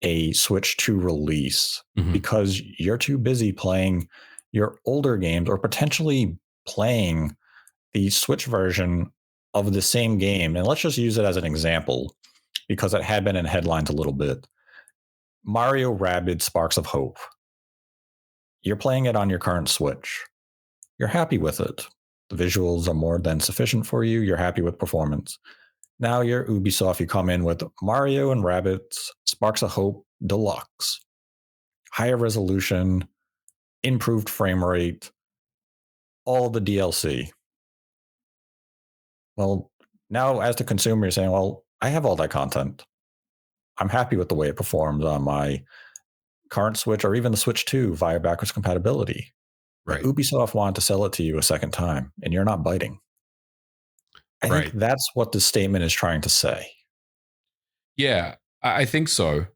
a Switch 2 release Mhm. because you're too busy playing your older games or potentially playing the Switch version of the same game. And let's just use it as an example because it had been in headlines a little bit. Mario Rabbids Sparks of Hope. You're playing it on your current Switch. You're happy with it. The visuals are more than sufficient for you. You're happy with performance. Now you're Ubisoft. You come in with Mario and Rabbids Sparks of Hope Deluxe. Higher resolution, improved frame rate, all the DLC. Well, now as the consumer, you're saying, well, I have all that content. I'm happy with the way it performs on my current Switch or even the Switch 2 via backwards compatibility. But Right. Ubisoft wanted to sell it to you a second time, and you're not biting. I think Right. that's what the statement is trying to say. Yeah, I think so.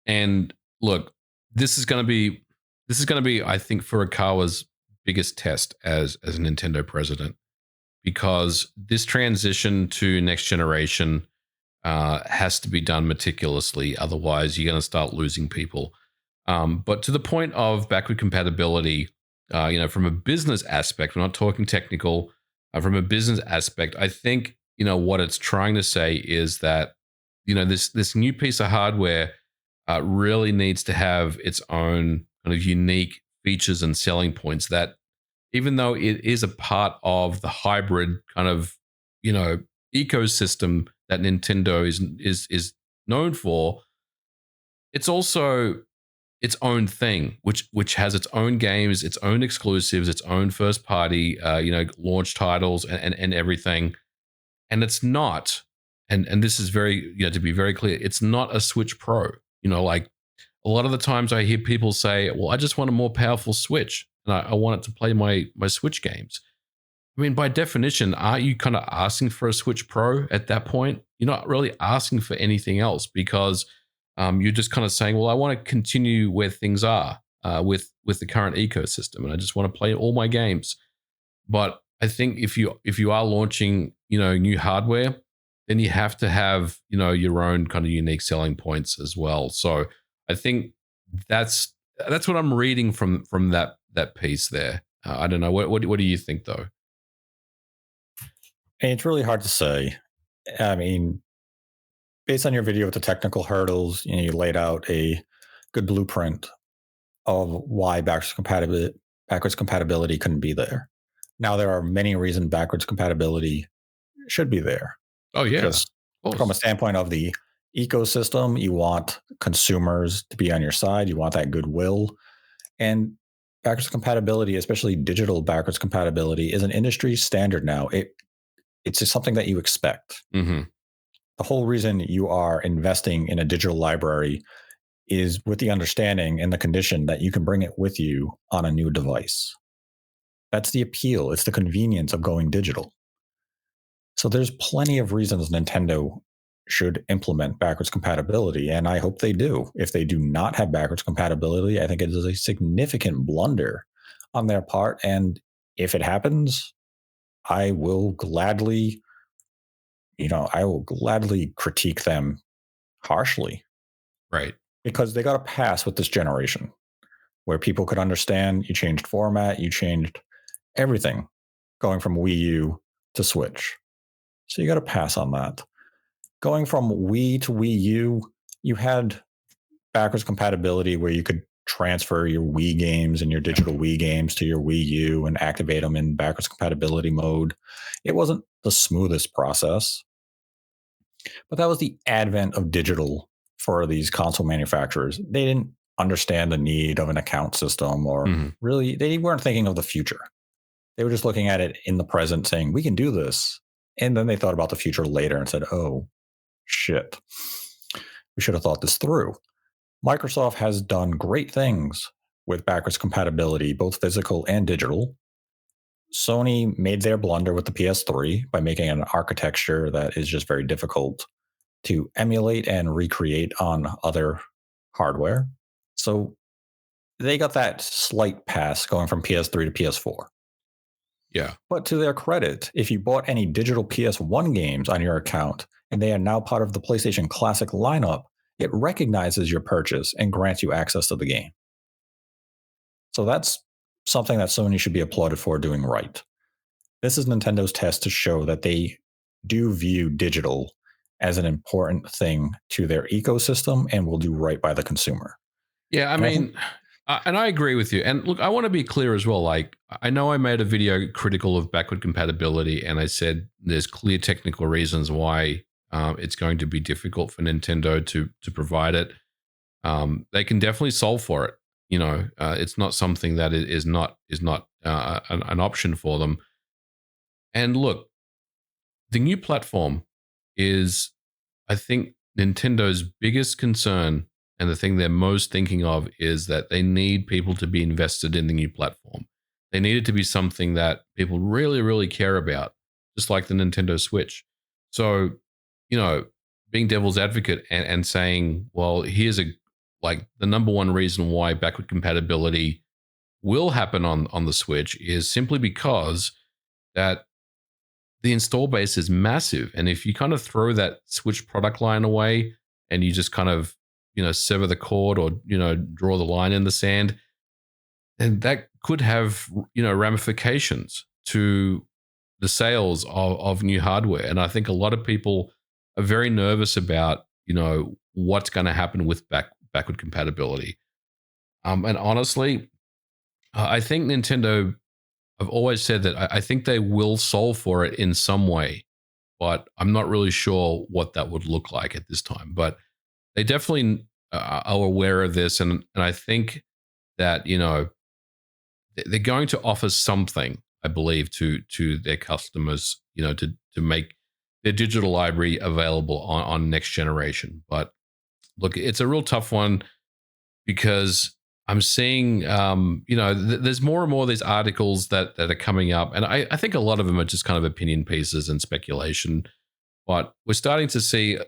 And look, this is going to be I think, Furukawa's biggest test as a Nintendo president, because this transition to next generation has to be done meticulously. Otherwise, you're going to start losing people. But to the point of backward compatibility, from a business aspect, we're not talking technical. From a business aspect, I think what it's trying to say is that this new piece of hardware really needs to have its own kind of unique features and selling points that, even though it is a part of the hybrid kind of you know ecosystem that Nintendo is known for, it's also its own thing, which has its own games, its own exclusives, its own first party, launch titles and everything. And it's not, and this is very, to be very clear, it's not a Switch Pro. Like a lot of the times I hear people say, "Well, I just want a more powerful Switch, and I want it to play my Switch games." I mean, by definition, aren't you kind of asking for a Switch Pro at that point? You're not really asking for anything else, because you're just kind of saying, "Well, I want to continue where things are with the current ecosystem, and I just want to play all my games." But I think if you are launching new hardware, then you have to have your own kind of unique selling points as well. So I think that's that's what I'm reading from that piece there. I don't know, what do you think though? And it's really hard to say. I mean, based on your video with the technical hurdles, you laid out a good blueprint of why backwards compatibility couldn't be there. Now, there are many reasons backwards compatibility should be there. Oh yeah, Just of from a course. standpoint of the ecosystem, you want consumers to be on your side. You want that goodwill. And backwards compatibility, especially digital backwards compatibility, is an industry standard now. It's just something that you expect. Hmm. The whole reason you are investing in a digital library is with the understanding and the condition that you can bring it with you on a new device. That's the appeal. It's the convenience of going digital. So there's plenty of reasons Nintendo should implement backwards compatibility, and I hope they do. If they do not have backwards compatibility, I think it is a significant blunder on their part. And if it happens, I will gladly, I will gladly critique them harshly Right. because they got a pass with this generation where people could understand you changed format, you changed everything going from Wii U to Switch. So you got to pass on that. Going from Wii to Wii U, you had backwards compatibility where you could transfer your Wii games and your Yeah. digital Wii games to your Wii U and activate them in backwards compatibility mode. It wasn't the smoothest process, but that was the advent of digital for these console manufacturers. They didn't understand the need of an account system, or Hmm. really, they weren't thinking of the future. They were just looking at it in the present, saying, we can do this. And then they thought about the future later and said, oh, shit. We should have thought this through. Microsoft has done great things with backwards compatibility, both physical and digital. Sony made their blunder with the PS3 by making an architecture that is just very difficult to emulate and recreate on other hardware. So they got that slight pass going from PS3 to PS4. Yeah. But to their credit, if you bought any digital PS1 games on your account and they are now part of the PlayStation Classic lineup, it recognizes your purchase and grants you access to the game. So that's something that Sony should be applauded for doing right. This is Nintendo's test to show that they do view digital as an important thing to their ecosystem and will do right by the consumer. Yeah, I And I think, mean, and I agree with you. And look, I want to be clear as well. Like, I know I made a video critical of backward compatibility, and I said there's clear technical reasons why it's going to be difficult for Nintendo to provide it. They can definitely solve for it. It's not something that is not an option for them. And look, the new platform is, I think, Nintendo's biggest concern, and the thing they're most thinking of is that they need people to be invested in the new platform. They need it to be something that people really, really care about, just like the Nintendo Switch. So, you know, being devil's advocate and saying, well, here's like the number one reason why backward compatibility will happen on the Switch is simply because that the install base is massive. And if you kind of throw that Switch product line away and you just kind of, sever the cord or, draw the line in the sand, then that could have, ramifications to the sales of new hardware. And I think a lot of people are very nervous about, what's going to happen with backward compatibility. And honestly, I think Nintendo, I've always said that I think they will solve for it in some way, but I'm not really sure what that would look like at this time. But they definitely are aware of this, and I think that they're going to offer something, I believe, to their customers, to make their digital library available on next generation. But look, it's a real tough one because I'm seeing, there's more and more of these articles that are coming up, and I think a lot of them are just kind of opinion pieces and speculation. But we're starting to see,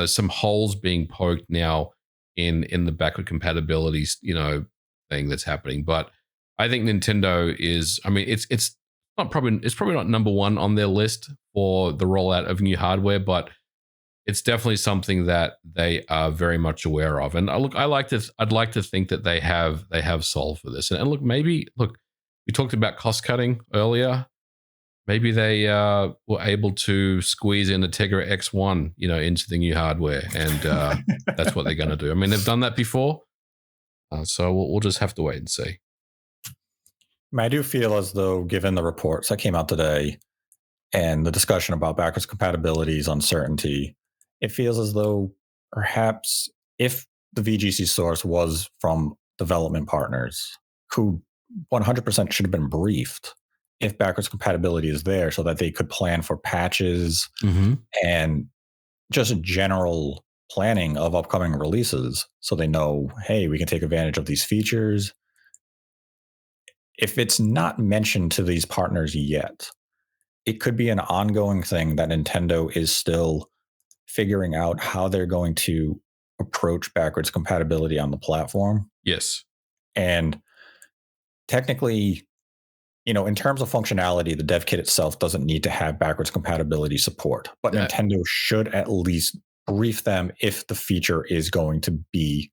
some holes being poked now in the backward compatibility, thing that's happening. But I think Nintendo is, I mean, it's probably not number one on their list for the rollout of new hardware, but it's definitely something that they are very much aware of. And look, I'd like to think that they have solved for this. And look, we talked about cost cutting earlier. Maybe they were able to squeeze in a Tegra X1, into the new hardware, and that's what they're going to do. I mean, they've done that before, so we'll just have to wait and see. I do feel as though, given the reports that came out today and the discussion about backwards compatibility's uncertainty, it feels as though perhaps if the VGC source was from development partners who 100% should have been briefed if backwards compatibility is there so that they could plan for patches and just general planning of upcoming releases so they know, hey, we can take advantage of these features. If it's not mentioned to these partners yet, it could be an ongoing thing that Nintendo is still figuring out how they're going to approach backwards compatibility on the platform. Yes. And technically, in terms of functionality, the dev kit itself doesn't need to have backwards compatibility support, but Nintendo should at least brief them if the feature is going to be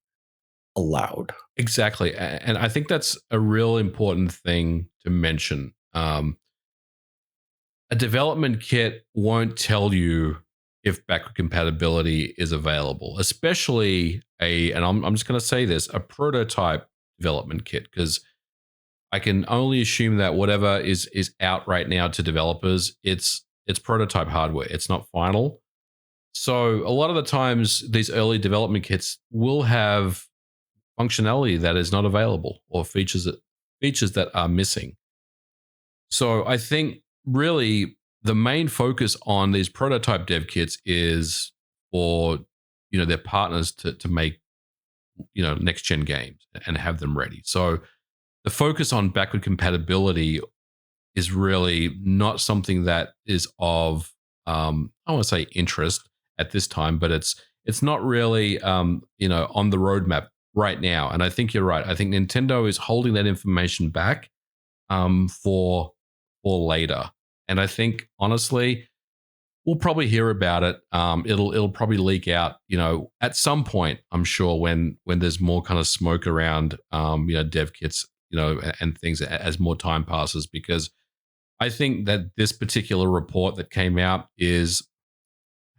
allowed. Exactly. And I think that's a real important thing to mention. A development kit won't tell you if backward compatibility is available, especially and I'm just going to say this, a prototype development kit, because I can only assume that whatever is out right now to developers, it's prototype hardware. It's not final. So a lot of the times these early development kits will have functionality that is not available or features that are missing. So I think really the main focus on these prototype dev kits is for their partners to make next gen games and have them ready. So the focus on backward compatibility is really not something that is of I want to say interest at this time, but it's not really on the roadmap right now. And I think you're right. I think Nintendo is holding that information back for later. And I think honestly, we'll probably hear about it. It'll probably leak out, at some point. I'm sure when there's more kind of smoke around, dev kits, and things as more time passes. Because I think that this particular report that came out is,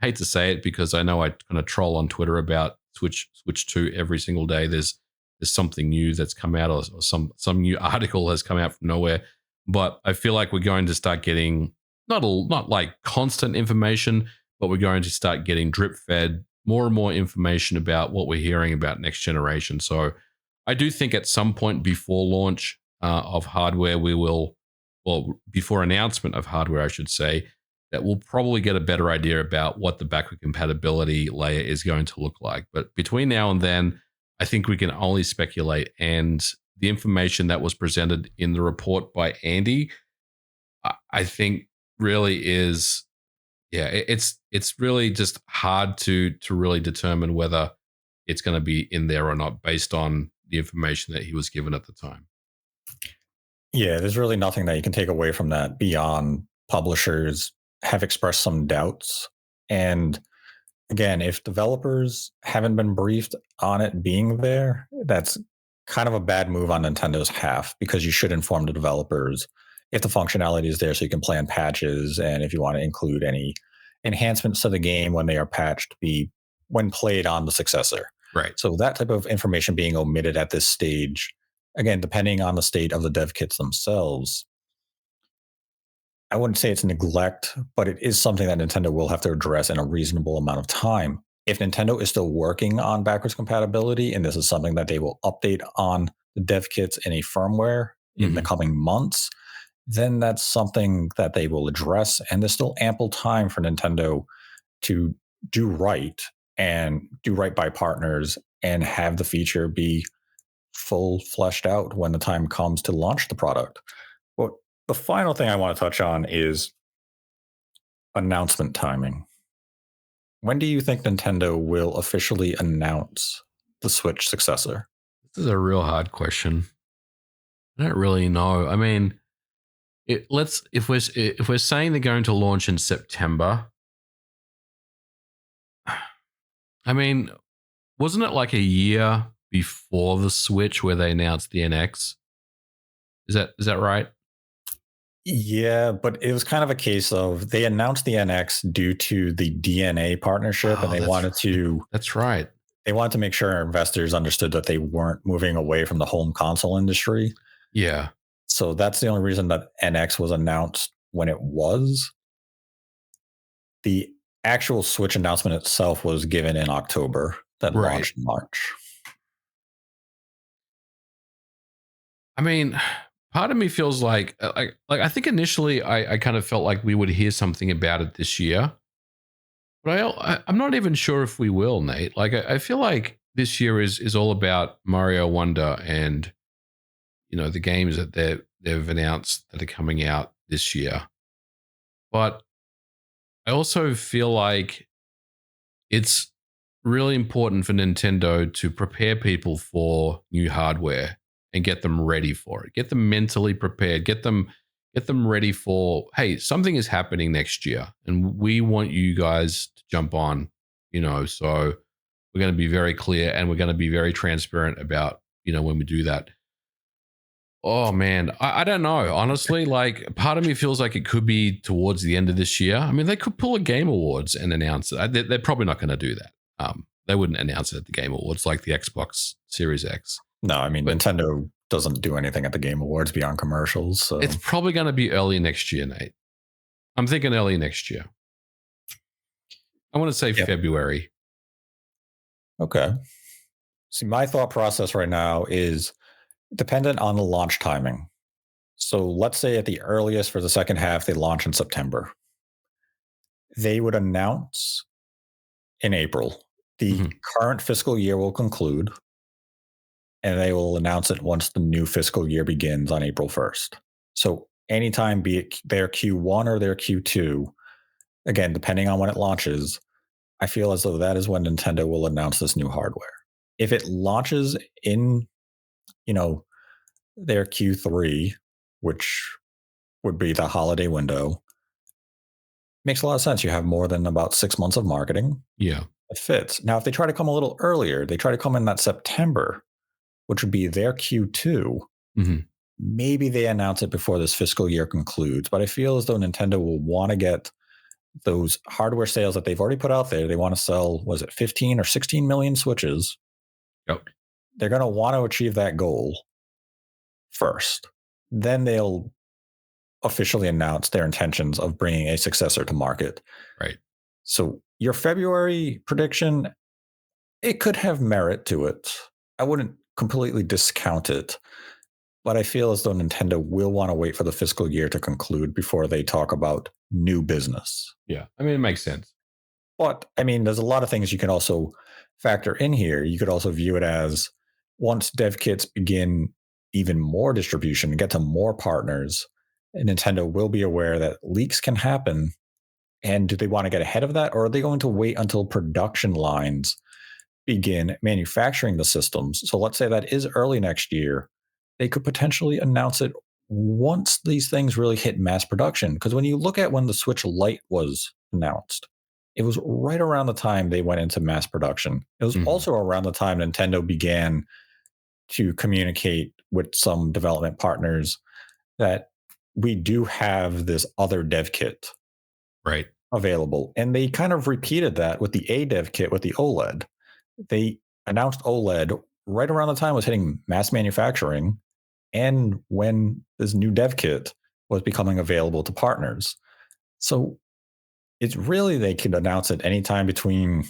I hate to say it because I know I kind of troll on Twitter about Switch 2 every single day. There's something new that's come out, or some new article has come out from nowhere. But I feel like we're going to start getting not like constant information, but we're going to start getting drip fed more and more information about what we're hearing about next generation. So I do think at some point before launch of hardware, before announcement of hardware, I should say, that we'll probably get a better idea about what the backward compatibility layer is going to look like. But between now and then, I think we can only speculate. And the information that was presented in the report by Andy, I think really is, it's really just hard to really determine whether it's going to be in there or not based on the information that he was given at the time. Yeah, there's really nothing that you can take away from that beyond publishers have expressed some doubts. And again, if developers haven't been briefed on it being there, that's kind of a bad move on Nintendo's half, because you should inform the developers if the functionality is there so you can plan patches, and if you want to include any enhancements to the game when they are patched, be when played on the successor. Right. So that type of information being omitted at this stage, again, depending on the state of the dev kits themselves, I wouldn't say it's neglect, but it is something that Nintendo will have to address in a reasonable amount of time. If Nintendo is still working on backwards compatibility, and this is something that they will update on the dev kits in a firmware in the coming months, then that's something that they will address. And there's still ample time for Nintendo to do right and do right by partners and have the feature be full fleshed out when the time comes to launch the product. Well, the final thing I want to touch on is announcement timing. When do you think Nintendo will officially announce the Switch successor? This is a real hard question. I don't really know. I mean, if we're saying they're going to launch in September, I mean, wasn't it like a year before the Switch where they announced the NX? Is that right? Yeah, but it was kind of a case of they announced the NX due to the DNA partnership, and Oh, that's right. That's right. they wanted to make sure investors understood that they weren't moving away from the home console industry. Yeah. So that's the only reason that NX was announced when it was. The actual Switch announcement itself was given in October, then Right. launched in March. I mean, part of me feels like I think initially I kind of felt like we would hear something about it this year, but I'm not even sure if we will, Nate. Like I feel like this year is all about Mario Wonder and the games that they've announced that are coming out this year. But I also feel like it's really important for Nintendo to prepare people for new hardware and get them ready for it. Get them mentally prepared. Get them ready for, hey, something is happening next year and we want you guys to jump on, so we're going to be very clear and we're going to be very transparent about, when we do that. Oh man, I don't know. Honestly, like part of me feels like it could be towards the end of this year. I mean, they could pull a Game Awards and announce it. They're probably not going to do that. They wouldn't announce it at the Game Awards like the Xbox Series X. No, I mean, But Nintendo doesn't do anything at the Game Awards beyond commercials. So, it's probably going to be early next year, Nate. I'm thinking early next year. I want to say yeah. February. Okay. See, my thought process right now is dependent on the launch timing. So let's say at the earliest for the second half, they launch in September. They would announce in April. The Mhm. current fiscal year will conclude, and they will announce it once the new fiscal year begins on April 1st. So anytime, be it their Q1 or their Q2, again, depending on when it launches, I feel as though that is when Nintendo will announce this new hardware. If it launches in, you know, their Q3, which would be the holiday window, makes a lot of sense. You have more than about 6 months of marketing. Yeah. It fits. Now, if they try to come a little earlier, they try to come in that September, which would be their Q2, Mhm. maybe they announce it before this fiscal year concludes. But I feel as though Nintendo will want to get those hardware sales that they've already put out there. They want to sell, was it 15 or 16 million Switches? Yep. They're going to want to achieve that goal first. Then they'll officially announce their intentions of bringing a successor to market. Right. So your February prediction, it could have merit to it. I wouldn't completely discount it, but I feel as though Nintendo will want to wait for the fiscal year to conclude before they talk about new business. Yeah. I mean, it makes sense. But I mean, there's a lot of things you can also factor in here. You could also view it as once dev kits begin even more distribution, get to more partners, Nintendo will be aware that leaks can happen. And do they want to get ahead of that, or are they going to wait until production lines begin manufacturing the systems? So let's say that is early next year. They could potentially announce it once these things really hit mass production. Because when you look at when the Switch Lite was announced, it was right around the time they went into mass production. It was Mhm. also around the time Nintendo began to communicate with some development partners that we do have this other dev kit Right. available. And they kind of repeated that with the A dev kit with the OLED. They announced OLED right around the time it was hitting mass manufacturing and when this new dev kit was becoming available to partners. So it's really, they could announce it anytime between,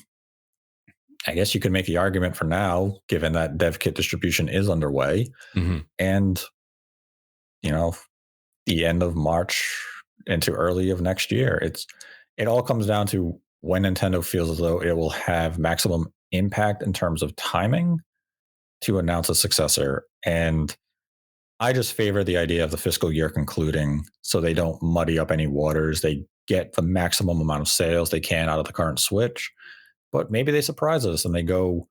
I guess you could make the argument for now, given that dev kit distribution is underway, Mhm. and, you know, the end of March into early of next year. It all comes down to when Nintendo feels as though it will have maximum impact in terms of timing to announce a successor. And I just favor the idea of the fiscal year concluding so they don't muddy up any waters. They get the maximum amount of sales they can out of the current Switch. But maybe they surprise us and they go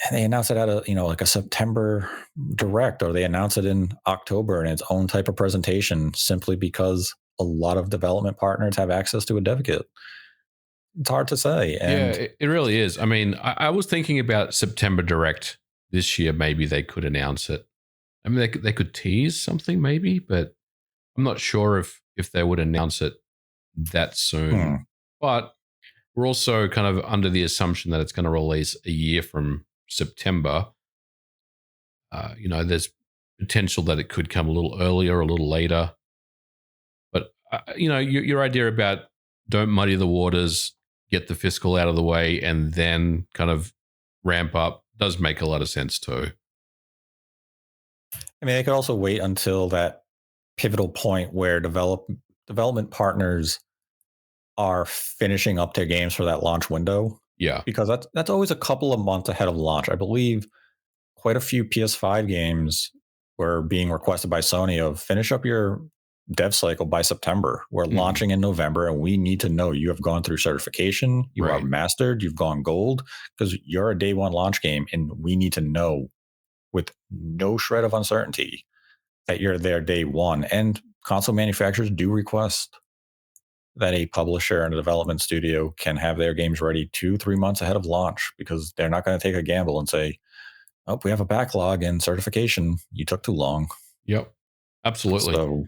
and they announce it at a, like a September direct, or they announce it in October in its own type of presentation simply because a lot of development partners have access to a dev kit. It's hard to say. Yeah, And it really is. I mean, I was thinking about September Direct this year. Maybe they could announce it. I mean, they could tease something, maybe, but I'm not sure if they would announce it that soon, but we're also kind of under the assumption that it's going to release a year from September. There's potential that it could come a little earlier, a little later. But your idea about don't muddy the waters, get the fiscal out of the way, and then kind of ramp up does make a lot of sense too. I mean, they could also wait until that pivotal point where development partners are finishing up their games for that launch window, Yeah. because that's always a couple of months ahead of launch. I believe quite a few PS5 games were being requested by Sony of finish up your dev cycle by September. We're launching in November, and we need to know you have gone through certification, you are Right. mastered, you've gone gold, because you're a day one launch game, and we need to know with no shred of uncertainty that you're there day one. And console manufacturers do request that a publisher and a development studio can have their games ready 2-3 months ahead of launch, because they're not going to take a gamble and say, oh, we have a backlog in certification. You took too long. Yep. Absolutely. So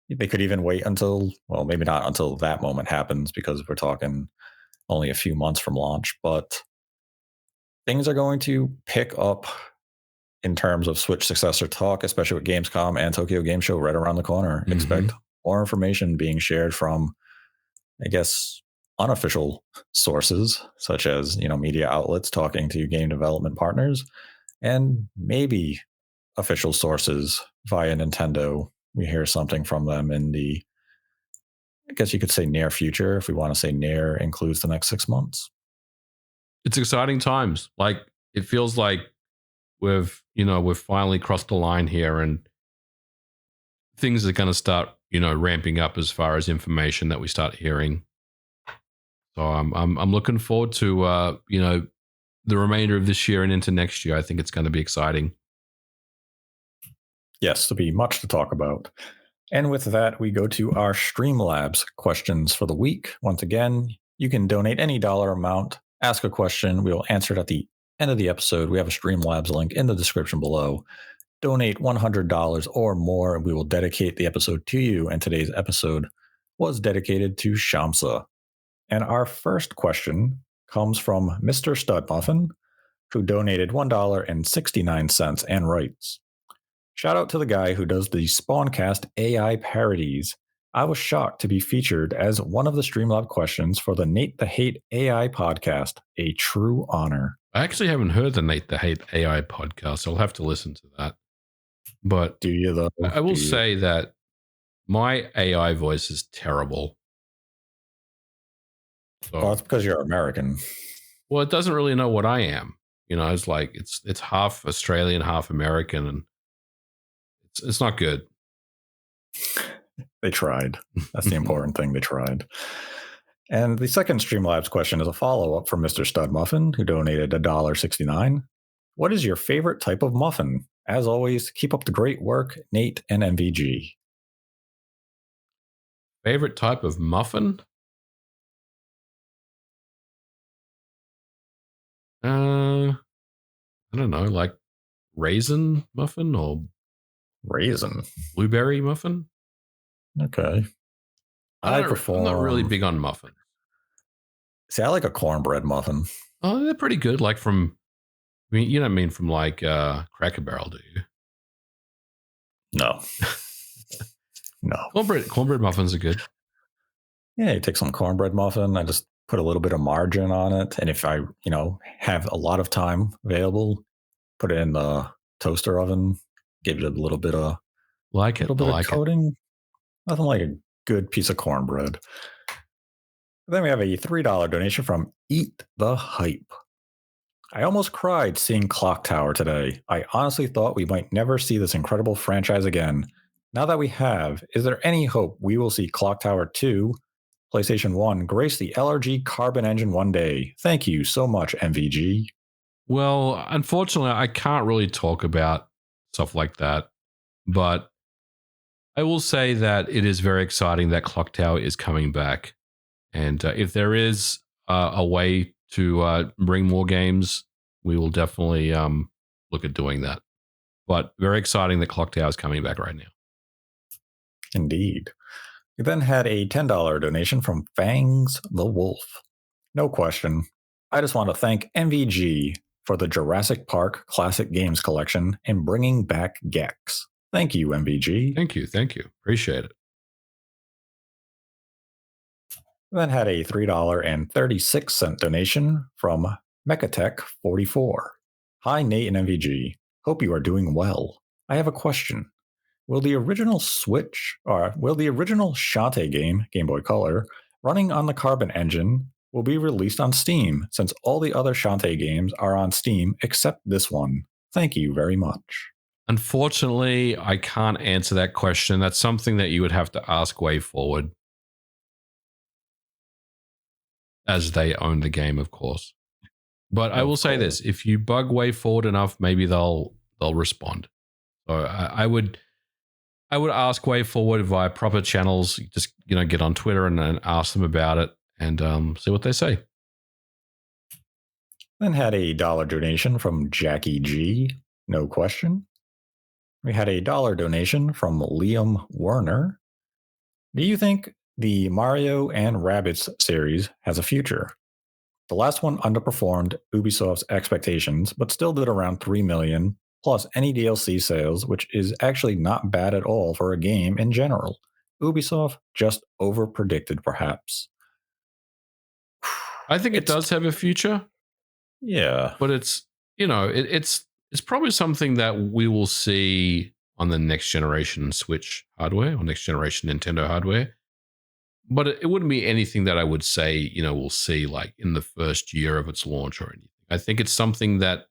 they could even wait until, well, maybe not until that moment happens, because we're talking only a few months from launch, but things are going to pick up in terms of Switch successor talk, especially with Gamescom and Tokyo Game Show right around the corner. Expect more information being shared from, I guess, unofficial sources, such as, media outlets talking to game development partners, and maybe official sources via Nintendo. We hear something from them in the, I guess you could say, near future, if we want to say near includes the next 6 months. It's exciting times. Like, it feels like we've finally crossed the line here, and things are going to start, ramping up as far as information that we start hearing. So I'm looking forward to the remainder of this year and into next year. I think it's going to be exciting. Yes, there'll be much to talk about. And with that, we go to our Streamlabs questions for the week. Once again, you can donate any dollar amount, ask a question. We will answer it at the end of the episode. We have a Streamlabs link in the description below. Donate $100 or more, and we will dedicate the episode to you. And today's episode was dedicated to Shamsa. And our first question comes from Mr. Studmuffin, who donated $1.69 and writes, shout out to the guy who does the Spawncast AI parodies. I was shocked to be featured as one of the Streamlab questions for the Nate the Hate AI podcast. A true honor. I actually haven't heard the Nate the Hate AI podcast. I'll have to listen to that. But do you though? I will say that my AI voice is terrible. So, well, that's because you're American. Well, it doesn't really know what I am. It's like it's half Australian, half American, and it's not good. They tried. That's the important thing. They tried. And the second Streamlabs question is a follow-up from Mr. Studmuffin, who donated $1.69. What is your favorite type of muffin? As always, keep up the great work, Nate and MVG. Favorite type of muffin? I don't know, like raisin muffin or raisin blueberry muffin. Okay. I'm not really big on muffins. See, I like a cornbread muffin. Oh, they're pretty good. Like you don't mean from like Cracker Barrel, do you? No. No. Cornbread muffins are good. Yeah, you take some cornbread muffin. I just put a little bit of margarine on it. And if I, have a lot of time available, put it in the toaster oven, give it a little bit of coating. Nothing like a good piece of cornbread. Then we have a $3 donation from Eat the Hype. I almost cried seeing Clock Tower today. I honestly thought we might never see this incredible franchise again. Now that we have, is there any hope we will see Clock Tower 2, PlayStation 1, grace the LRG Carbon engine one day? Thank you so much, MVG. Well, unfortunately, I can't really talk about stuff like that, but I will say that it is very exciting that Clock Tower is coming back. And if there is a way to bring more games, we will definitely look at doing that. But very exciting that Clock Tower is coming back right now. Indeed. We then had a $10 donation from Fangs the Wolf. No question. I just want to thank MVG for the Jurassic Park Classic Games Collection and bringing back Gex. Thank you, MVG. Thank you. Thank you. Appreciate it. Then had a $3.36 donation from Mechatech44. Hi, Nate and MVG. Hope you are doing well. I have a question. Will the original Shantae game, Game Boy Color, running on the Carbon engine, will be released on Steam, since all the other Shantae games are on Steam except this one? Thank you very much. Unfortunately, I can't answer that question. That's something that you would have to ask WayForward, as they own the game, of course. But I will say this: if you bug WayForward enough, maybe they'll respond. So I would ask WayForward via proper channels. Just get on Twitter and ask them about it and see what they say. Then had a dollar donation from Jackie G. No question. We had a dollar donation from Liam Werner. Do you think the Mario and Rabbids series has a future? The last one underperformed Ubisoft's expectations, but still did around 3 million, plus any DLC sales, which is actually not bad at all for a game in general. Ubisoft just overpredicted, perhaps. I think it does have a future. Yeah. But it's probably something that we will see on the next generation Switch hardware or next generation Nintendo hardware. But it wouldn't be anything that I would say, we'll see like in the first year of its launch or anything. I think it's something that,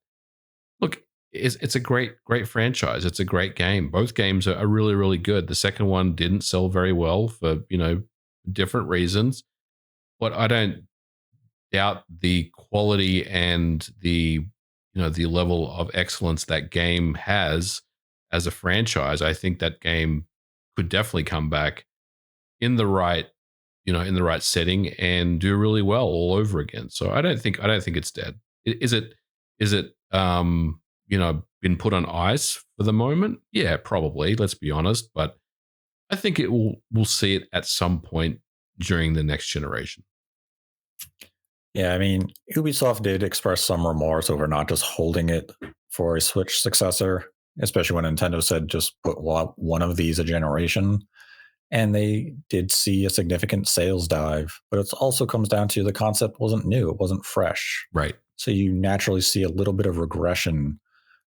look, it's a great franchise. It's a great game. Both games are really, really good. The second one didn't sell very well for, different reasons. But I don't doubt the quality and the level of excellence that game has as a franchise. I think that game could definitely come back in the right setting and do really well all over again. So I don't think it's dead. Is it been put on ice for the moment? Yeah, probably, let's be honest, but I think we'll see it at some point during the next generation. Yeah, I mean, Ubisoft did express some remorse over not just holding it for a Switch successor, especially when Nintendo said just put one of these a generation. And they did see a significant sales dive, but it also comes down to the concept wasn't new, it wasn't fresh. Right. So you naturally see a little bit of regression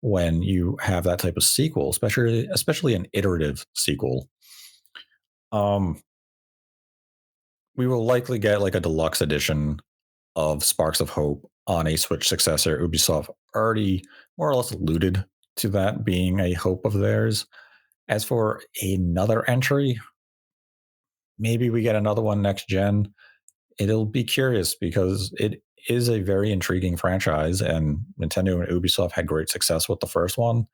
when you have that type of sequel, especially an iterative sequel. We will likely get like a deluxe edition of Sparks of Hope on a Switch successor. Ubisoft already more or less alluded to that being a hope of theirs. As for another entry, maybe we get another one next gen. It'll be curious because it is a very intriguing franchise, and Nintendo and Ubisoft had great success with the first one.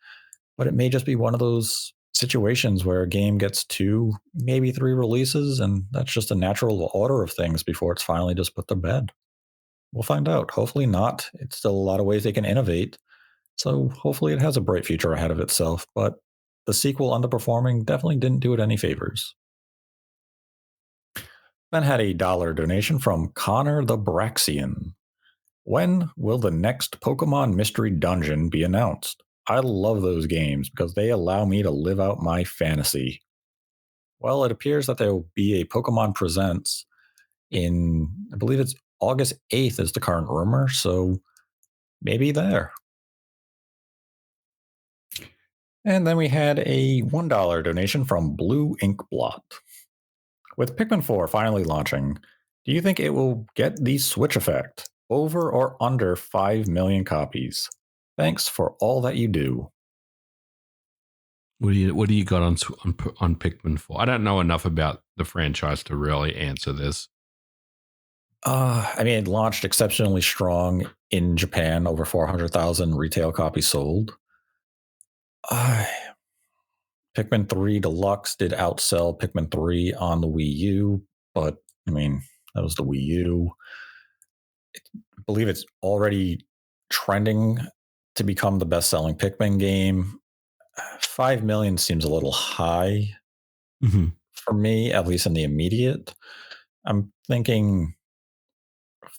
But it may just be one of those situations where a game gets 2, maybe 3 releases, and that's just a natural order of things before it's finally just put to bed. We'll find out. Hopefully not. It's still a lot of ways they can innovate. So hopefully it has a bright future ahead of itself. But the sequel underperforming definitely didn't do it any favors. Then had a dollar donation from Connor the Braxian. When will the next Pokemon Mystery Dungeon be announced? I love those games because they allow me to live out my fantasy. Well, it appears that there will be a Pokemon Presents in, I believe it's August 8th is the current rumor, so maybe there. And then we had a $1 donation from Blue Ink Blot. With Pikmin 4 finally launching, do you think it will get the Switch effect? Over or under 5 million copies? Thanks for all that you do. What do you got on Pikmin 4? I don't know enough about the franchise to really answer this. I mean, it launched exceptionally strong in Japan, over 400,000 retail copies sold. Pikmin 3 Deluxe did outsell Pikmin 3 on the Wii U, but I mean, that was the Wii U. I believe it's already trending to become the best-selling Pikmin game. 5 million seems a little high For me, at least in the immediate, I'm thinking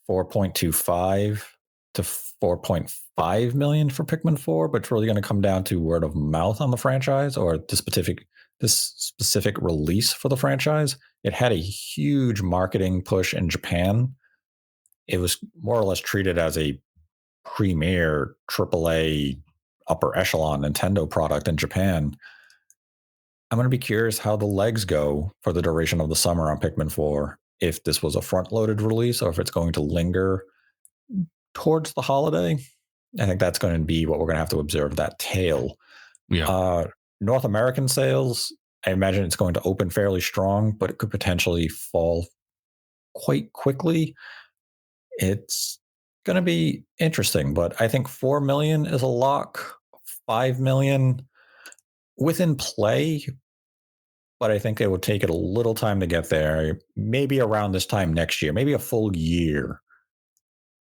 4.25 to 4.5 million for Pikmin 4, but it's really going to come down to word of mouth on the franchise or this specific release for the franchise. It had a huge marketing push in Japan. It was more or less treated as a premier AAA upper echelon Nintendo product in Japan. I'm going to be curious how the legs go for the duration of the summer on Pikmin 4. If this was a front loaded release or if it's going to linger towards the holiday. I think that's going to be what we're going to have to observe, that tail. Yeah. North American sales, I imagine it's going to open fairly strong, but it could potentially fall quite quickly. It's going to be interesting, but I think 4 million is a lock. 5 million within play, but I think it would take it a little time to get there. Maybe around this time next year, maybe a full year,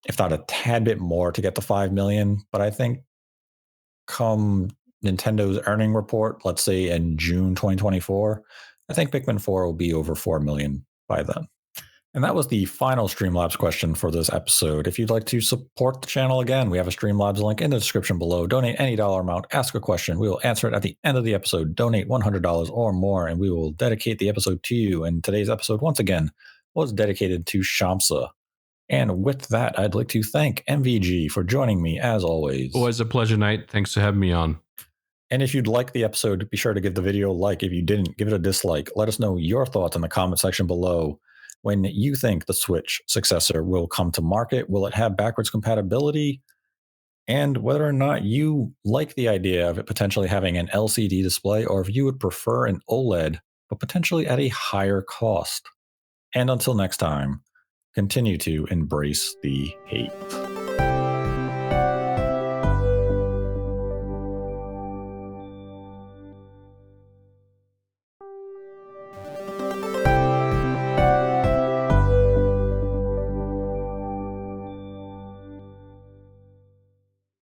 if not a tad bit more to get to 5 million. But I think come Nintendo's earning report, let's say in June 2024, I think Pikmin 4 will be over 4 million by then. And that was the final Streamlabs question for this episode. If you'd like to support the channel again, we have a Streamlabs link in the description below. Donate any dollar amount, ask a question. We will answer it at the end of the episode. Donate $100 or more, and we will dedicate the episode to you. And today's episode, once again, was dedicated to Shamsa. And with that, I'd like to thank MVG for joining me as always. Always a pleasure, Nate. Thanks for having me on. And if you'd like the episode, be sure to give the video a like. If you didn't, give it a dislike. Let us know your thoughts in the comment section below. When you think the Switch successor will come to market, will it have backwards compatibility? And whether or not you like the idea of it potentially having an LCD display, or if you would prefer an OLED, but potentially at a higher cost. And until next time, continue to embrace the hate.